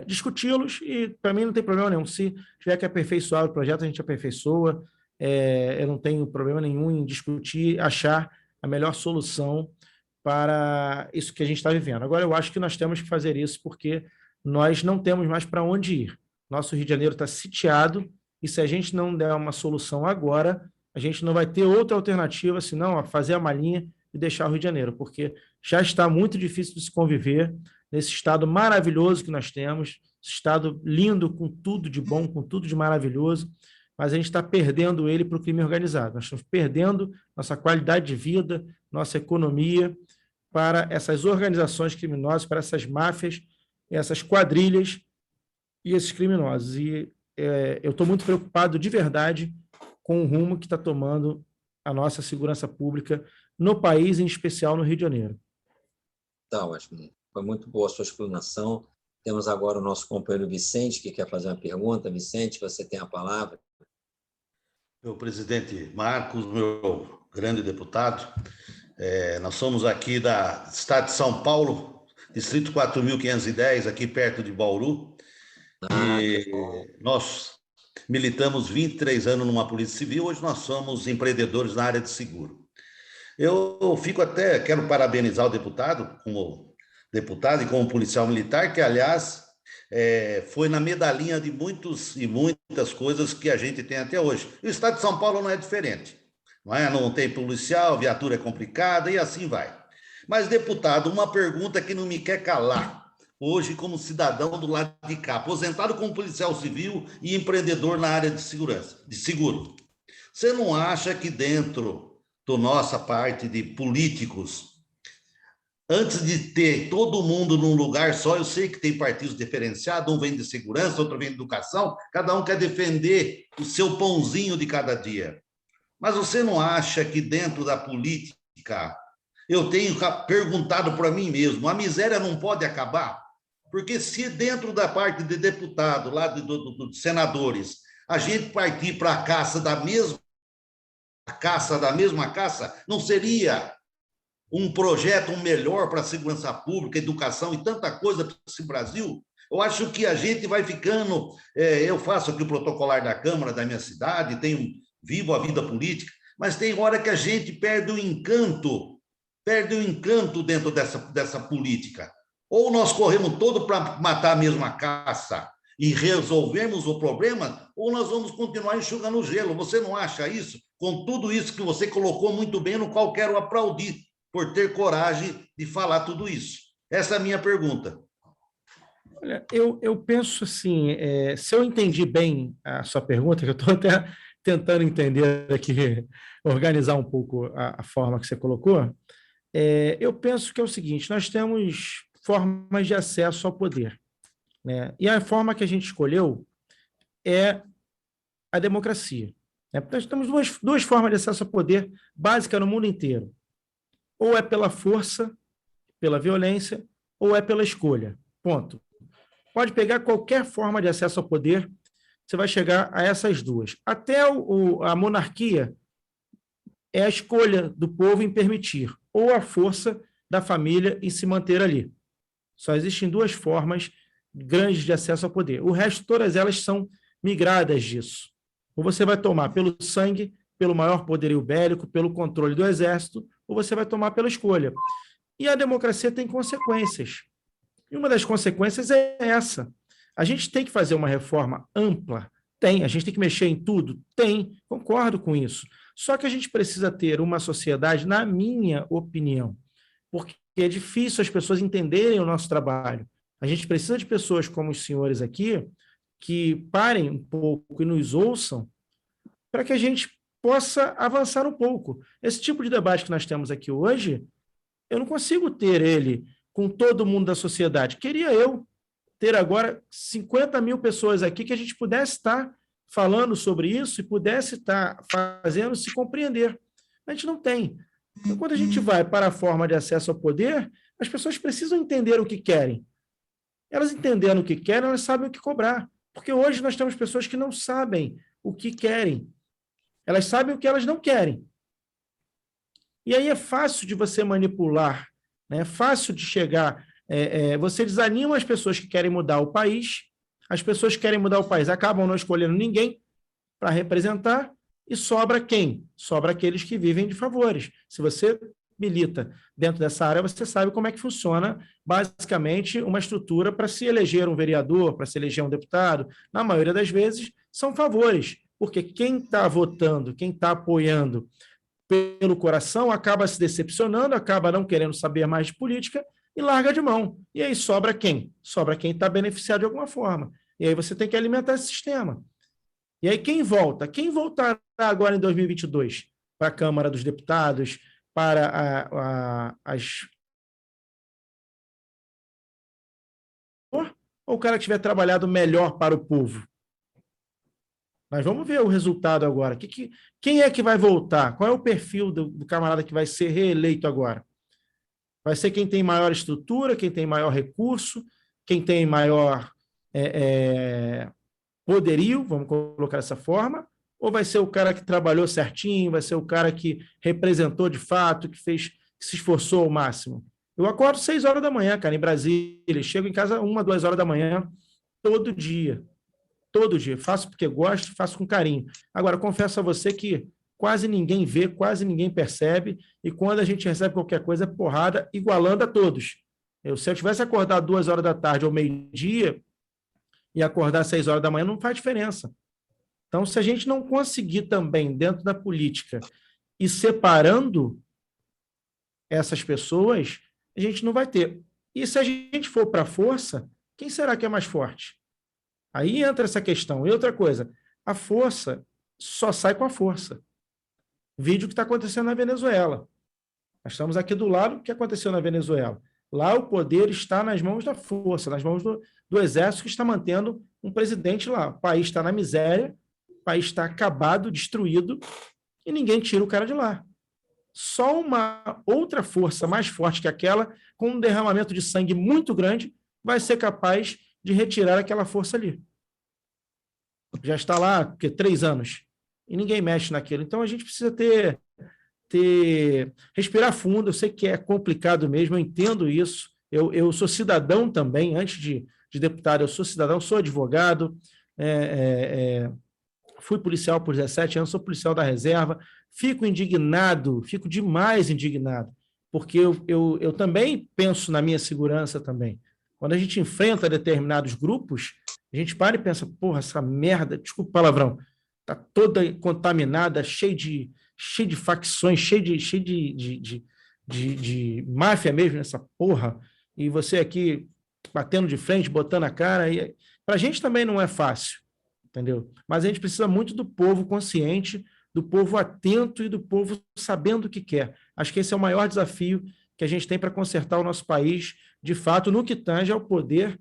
discuti-los, e para mim não tem problema nenhum. Se tiver que aperfeiçoar o projeto, a gente aperfeiçoa. Eu não tenho problema nenhum em discutir, achar a melhor solução para isso que a gente está vivendo. Agora, eu acho que nós temos que fazer isso porque nós não temos mais para onde ir. Nosso Rio de Janeiro está sitiado, e se a gente não der uma solução agora, a gente não vai ter outra alternativa senão fazer a malinha e deixar o Rio de Janeiro, porque já está muito difícil de se conviver nesse estado maravilhoso que nós temos, estado lindo, com tudo de bom, com tudo de maravilhoso, mas a gente está perdendo ele para o crime organizado. Nós estamos perdendo nossa qualidade de vida, nossa economia para essas organizações criminosas, para essas máfias, essas quadrilhas e esses criminosos. E eu estou muito preocupado de verdade com o rumo que está tomando a nossa segurança pública no país, em especial no Rio de Janeiro. Tá ótimo. Foi muito boa a sua explanação. Temos agora o nosso companheiro Vicente, que quer fazer uma pergunta. Vicente, você tem a palavra. Meu presidente Marcos, meu grande deputado, nós somos aqui do estado de São Paulo, distrito 4.510, aqui perto de Bauru, e nós militamos 23 anos numa polícia civil, hoje nós somos empreendedores na área de seguro. Eu quero parabenizar o deputado, como deputado e como policial militar, que, aliás, foi na medalhinha de muitas coisas que a gente tem até hoje. E o estado de São Paulo não é diferente. Não tem policial, viatura é complicada e assim vai. Mas, deputado, uma pergunta que não me quer calar. Hoje, como cidadão do lado de cá, aposentado como policial civil e empreendedor na área de segurança, de seguro. Você não acha que dentro da nossa parte de políticos, antes de ter todo mundo num lugar só, eu sei que tem partidos diferenciados, um vem de segurança, outro vem de educação, cada um quer defender o seu pãozinho de cada dia. Mas você não acha que dentro da política, eu tenho perguntado para mim mesmo, a miséria não pode acabar? Porque se dentro da parte de deputado, lá dos senadores, a gente partir para a caça da mesma caça, não seria um projeto melhor para a segurança pública, educação e tanta coisa para esse Brasil? Eu acho que a gente vai ficando... eu faço aqui o protocolar da Câmara da minha cidade, vivo a vida política, mas tem hora que a gente perde o encanto dentro dessa política. Ou nós corremos todo para matar a mesma caça e resolvemos o problema, ou nós vamos continuar enxugando o gelo. Você não acha isso? Com tudo isso que você colocou muito bem, no qual quero aplaudir, por ter coragem de falar tudo isso. Essa é a minha pergunta. Olha, eu penso assim, se eu entendi bem a sua pergunta, que eu estou até tentando entender aqui, organizar um pouco a forma que você colocou, eu penso que é o seguinte, nós temos formas de acesso ao poder, né? E a forma que a gente escolheu é a democracia, né? Nós temos duas formas de acesso ao poder básica no mundo inteiro. Ou é pela força, pela violência, ou é pela escolha. Ponto. Pode pegar qualquer forma de acesso ao poder, você vai chegar a essas duas. Até a monarquia é a escolha do povo em permitir, ou a força da família em se manter ali. Só existem duas formas grandes de acesso ao poder. O resto, todas elas são migradas disso. Ou você vai tomar pelo sangue, pelo maior poderio bélico, pelo controle do exército, ou você vai tomar pela escolha. E a democracia tem consequências. E uma das consequências é essa. A gente tem que fazer uma reforma ampla? Tem. A gente tem que mexer em tudo? Tem. Concordo com isso. Só que a gente precisa ter uma sociedade, na minha opinião, porque é difícil as pessoas entenderem o nosso trabalho. A gente precisa de pessoas como os senhores aqui, que parem um pouco e nos ouçam, para que a gente possa avançar um pouco. Esse tipo de debate que nós temos aqui hoje, eu não consigo ter ele com todo mundo da sociedade. Queria eu ter agora 50 mil pessoas aqui que a gente pudesse estar falando sobre isso e pudesse estar fazendo se compreender. A gente não tem. Então, quando a gente vai para a forma de acesso ao poder, as pessoas precisam entender o que querem. Elas entendendo o que querem, elas sabem o que cobrar. Porque hoje nós temos pessoas que não sabem o que querem. Elas sabem o que elas não querem. E aí é fácil de você manipular, né? É fácil de chegar. Você desanima as pessoas que querem mudar o país, as pessoas que querem mudar o país acabam não escolhendo ninguém para representar, e sobra quem? Sobra aqueles que vivem de favores. Se você milita dentro dessa área, você sabe como é que funciona, basicamente, uma estrutura para se eleger um vereador, para se eleger um deputado. Na maioria das vezes, são favores, porque quem está votando, quem está apoiando pelo coração, acaba se decepcionando, acaba não querendo saber mais de política e larga de mão. E aí sobra quem? Sobra quem está beneficiado de alguma forma. E aí você tem que alimentar esse sistema. E aí quem volta? Quem voltará agora em 2022 para a Câmara dos Deputados, para as... Ou o cara que tiver trabalhado melhor para o povo? Mas vamos ver o resultado agora. Quem é que vai voltar? Qual é o perfil do camarada que vai ser reeleito agora? Vai ser quem tem maior estrutura, quem tem maior recurso, quem tem maior poderio, vamos colocar dessa forma, ou vai ser o cara que trabalhou certinho, vai ser o cara que representou de fato, que se esforçou ao máximo? Eu acordo 6 horas da manhã, cara, em Brasília, chego em casa 1, 2 horas da manhã, todo dia. Todo dia. Faço porque gosto, faço com carinho. Agora, confesso a você que quase ninguém vê, quase ninguém percebe, e quando a gente recebe qualquer coisa, é porrada, igualando a todos. Se eu tivesse acordado 2 horas da tarde ou meio-dia e acordar 6 horas da manhã, não faz diferença. Então, se a gente não conseguir também, dentro da política, ir separando essas pessoas, a gente não vai ter. E se a gente for para a força, quem será que é mais forte? Aí entra essa questão. E outra coisa, a força só sai com a força. Vídeo que está acontecendo na Venezuela. Nós estamos aqui do lado do que aconteceu na Venezuela. Lá o poder está nas mãos da força, nas mãos do exército que está mantendo um presidente lá. O país está na miséria, o país está acabado, destruído, e ninguém tira o cara de lá. Só uma outra força mais forte que aquela, com um derramamento de sangue muito grande, vai ser capaz de retirar aquela força ali. Já está lá, 3 anos, e ninguém mexe naquilo. Então, a gente precisa respirar fundo. Eu sei que é complicado mesmo, eu entendo isso. Eu sou cidadão também, antes de deputado, eu sou cidadão, sou advogado, fui policial por 17 anos, sou policial da reserva, fico indignado, fico demais indignado, porque eu também penso na minha segurança também. Quando a gente enfrenta determinados grupos, a gente para e pensa, porra, essa merda, desculpa o palavrão, está toda contaminada, cheia de facções, cheia de máfia mesmo nessa porra, e você aqui batendo de frente, botando a cara, e para a gente também não é fácil, entendeu? Mas a gente precisa muito do povo consciente, do povo atento e do povo sabendo o que quer. Acho que esse é o maior desafio que a gente tem para consertar o nosso país, de fato, no que tange ao poder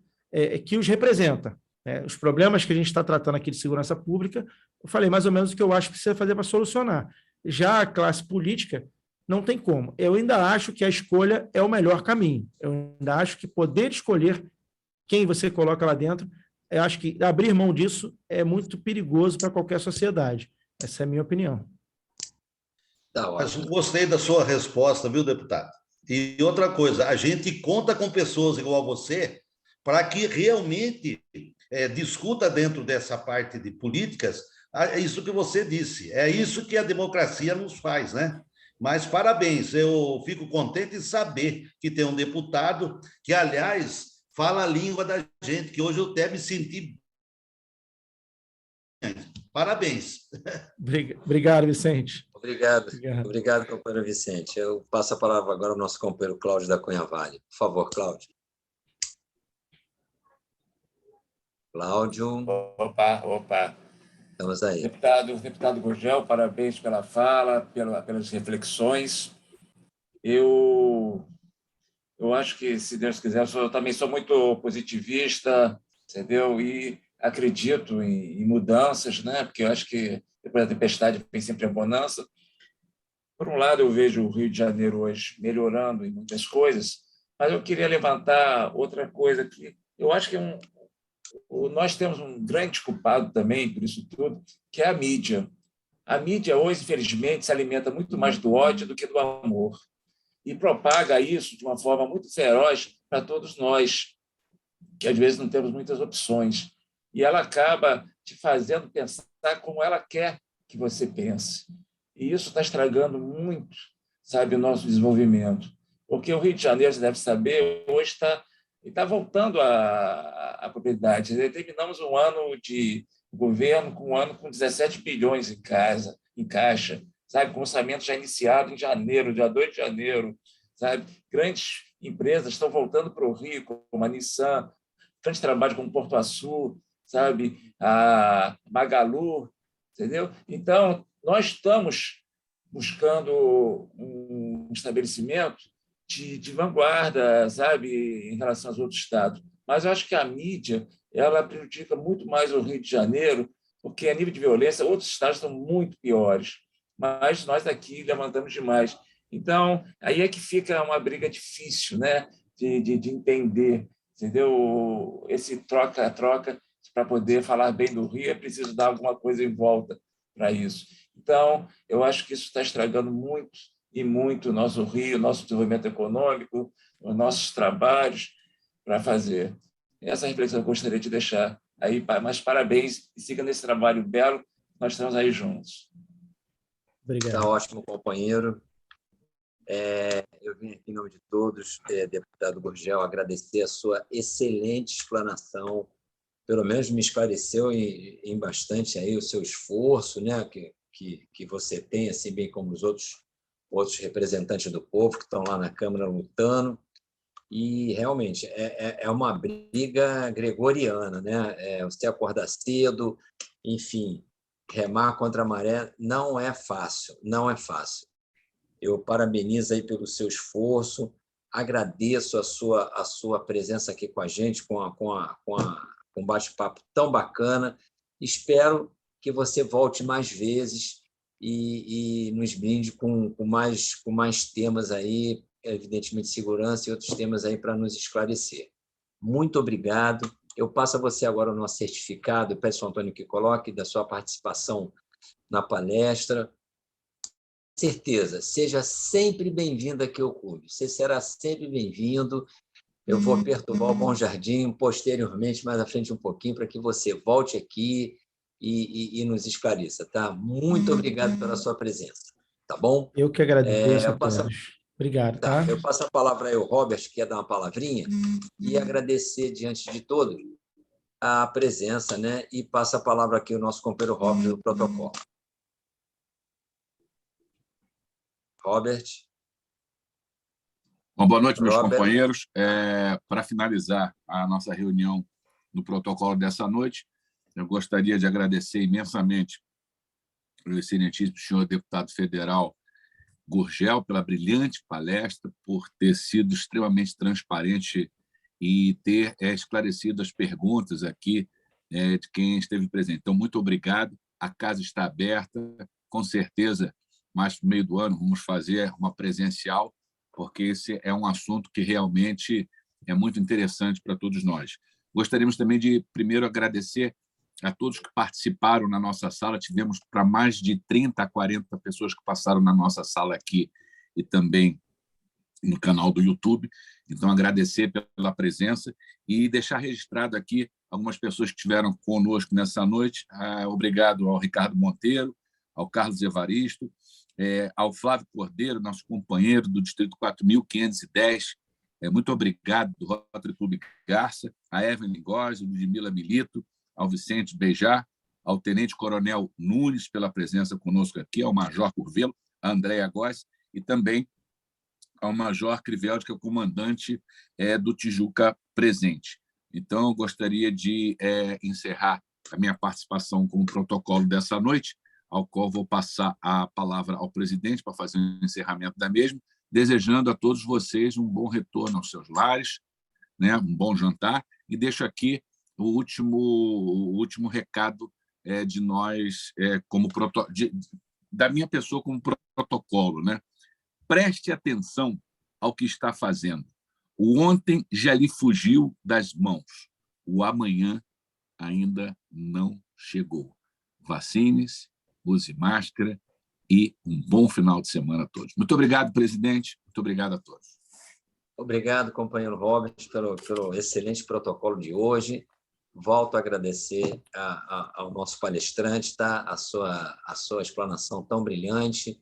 que os representa. Os problemas que a gente está tratando aqui de segurança pública, eu falei mais ou menos o que eu acho que precisa fazer para solucionar. Já a classe política, não tem como. Eu ainda acho que a escolha é o melhor caminho. Eu ainda acho que poder escolher quem você coloca lá dentro, eu acho que abrir mão disso é muito perigoso para qualquer sociedade. Essa é a minha opinião. Mas gostei da sua resposta, viu, deputado? E outra coisa, a gente conta com pessoas igual a você para que realmente discuta dentro dessa parte de políticas isso que você disse. É isso que a democracia nos faz, né? Mas parabéns, eu fico contente de saber que tem um deputado que, aliás, fala a língua da gente, que hoje eu até me senti... Parabéns. Obrigado, Vicente. Obrigado, companheiro Vicente. Eu passo a palavra agora ao nosso companheiro Cláudio da Cunha Vale. Por favor, Cláudio. Cláudio. Opa. Estamos aí. Deputado Gurgel, parabéns pela fala, pelas reflexões. Eu acho que, se Deus quiser, eu também sou muito positivista, entendeu? E acredito em mudanças, né? Porque eu acho que depois da tempestade vem sempre a bonança. Por um lado, eu vejo o Rio de Janeiro hoje melhorando em muitas coisas, mas eu queria levantar outra coisa que eu acho que nós temos um grande culpado também por isso tudo, que é a mídia. A mídia hoje, infelizmente, se alimenta muito mais do ódio do que do amor e propaga isso de uma forma muito feroz para todos nós, que às vezes não temos muitas opções. E ela acaba te fazendo pensar como ela quer que você pense. E isso está estragando muito, sabe, o nosso desenvolvimento. Porque o Rio de Janeiro, você deve saber, hoje está voltando à propriedade. Terminamos um ano de governo com um ano com 17 bilhões em caixa, sabe, com orçamento já iniciado em janeiro, dia 2 de janeiro, sabe? Grandes empresas estão voltando para o Rio, como a Nissan, grande trabalho como Porto Açu, sabe, a Magalu, entendeu? Então, nós estamos buscando um estabelecimento de vanguarda, sabe, em relação aos outros estados. Mas eu acho que a mídia ela prejudica muito mais o Rio de Janeiro, porque a nível de violência outros estados estão muito piores. Mas nós daqui levantamos demais. Então, aí é que fica uma briga difícil, né, de entender, entendeu? Esse troca-troca, para poder falar bem do Rio, é preciso dar alguma coisa em volta para isso. Então, eu acho que isso está estragando muito e muito o nosso Rio, o nosso desenvolvimento econômico, os nossos trabalhos para fazer. Essa reflexão eu gostaria de deixar aí, mas parabéns e siga nesse trabalho belo, nós estamos aí juntos. Obrigado. Está ótimo, companheiro. Eu vim aqui em nome de todos, deputado Gurgel, agradecer a sua excelente explanação, pelo menos me esclareceu em bastante aí o seu esforço, né, que você tem, assim bem como os outros representantes do povo que estão lá na Câmara lutando. E realmente é uma briga gregoriana, né? Você acordar cedo, enfim, remar contra a maré não é fácil, não é fácil. Eu parabenizo aí pelo seu esforço, agradeço a sua presença aqui com a gente, com um bate-papo tão bacana. Espero que você volte mais vezes e nos brinde com mais temas aí, evidentemente segurança e outros temas aí para nos esclarecer. Muito obrigado. Eu passo a você agora o nosso certificado, peço ao Antônio que coloque, da sua participação na palestra. Certeza, seja sempre bem-vindo aqui ao clube. Você será sempre bem-vindo. Eu vou perturbar o Bom Jardim posteriormente, mais à frente um pouquinho, para que você volte aqui e nos esclareça, tá? Muito obrigado pela sua presença, tá bom? Eu que agradeço a todos. Obrigado, tá? Eu passo a palavra aí ao Robert, que quer dar uma palavrinha, e agradecer, diante de todos, a presença, né? E passa a palavra aqui ao nosso companheiro Robert do protocolo. Robert. Uma boa noite, meus companheiros. Para finalizar a nossa reunião no protocolo dessa noite, eu gostaria de agradecer imensamente ao excelentíssimo senhor deputado federal Gurgel pela brilhante palestra, por ter sido extremamente transparente e ter esclarecido as perguntas aqui de quem esteve presente. Então, muito obrigado. A casa está aberta. Com certeza, mais no meio do ano, vamos fazer uma presencial, porque esse é um assunto que realmente é muito interessante para todos nós. Gostaríamos também de, primeiro, agradecer a todos que participaram na nossa sala. Tivemos para mais de 30 a 40 pessoas que passaram na nossa sala aqui e também no canal do YouTube. Então, agradecer pela presença e deixar registrado aqui algumas pessoas que estiveram conosco nessa noite. Obrigado ao Ricardo Monteiro, ao Carlos Evaristo, ao Flávio Cordeiro, nosso companheiro do Distrito 4.510. Muito obrigado, do Rotary Clube Garça, a Evelyn Góes, a Ludmila Milito, ao Vicente Bejar, ao Tenente Coronel Nunes pela presença conosco aqui, ao Major Curvelo, a Andréa Góes e também ao Major Crivelldi, que é o comandante do Tijuca presente. Então, eu gostaria de encerrar a minha participação com o protocolo dessa noite, ao qual vou passar a palavra ao presidente para fazer o encerramento da mesma, desejando a todos vocês um bom retorno aos seus lares, né, um bom jantar, e deixo aqui o último recado de nós, da minha pessoa como protocolo, né? Preste atenção ao que está fazendo. O ontem já lhe fugiu das mãos. O amanhã ainda não chegou. Vacine-se, use máscara e um bom final de semana a todos. Muito obrigado, presidente. Muito obrigado a todos. Obrigado, companheiro Robert, pelo excelente protocolo de hoje. Volto a agradecer ao nosso palestrante, tá? a sua explanação tão brilhante.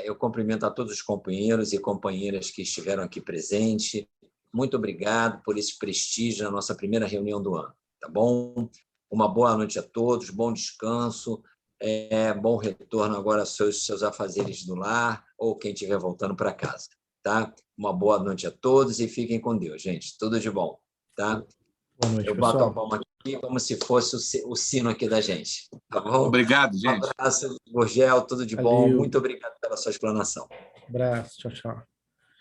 Eu cumprimento a todos os companheiros e companheiras que estiveram aqui presentes. Muito obrigado por esse prestígio na nossa primeira reunião do ano. Tá bom? Uma boa noite a todos, bom descanso, bom retorno agora aos seus afazeres do lar ou quem estiver voltando para casa. Tá? Uma boa noite a todos e fiquem com Deus, gente. Tudo de bom. Tá? Boa noite, eu bato a palma aqui como se fosse o sino aqui da gente. Tá bom? Obrigado, gente. Um abraço, Gurgel, tudo de bom. Muito obrigado pela sua explanação. Abraço, tchau, tchau.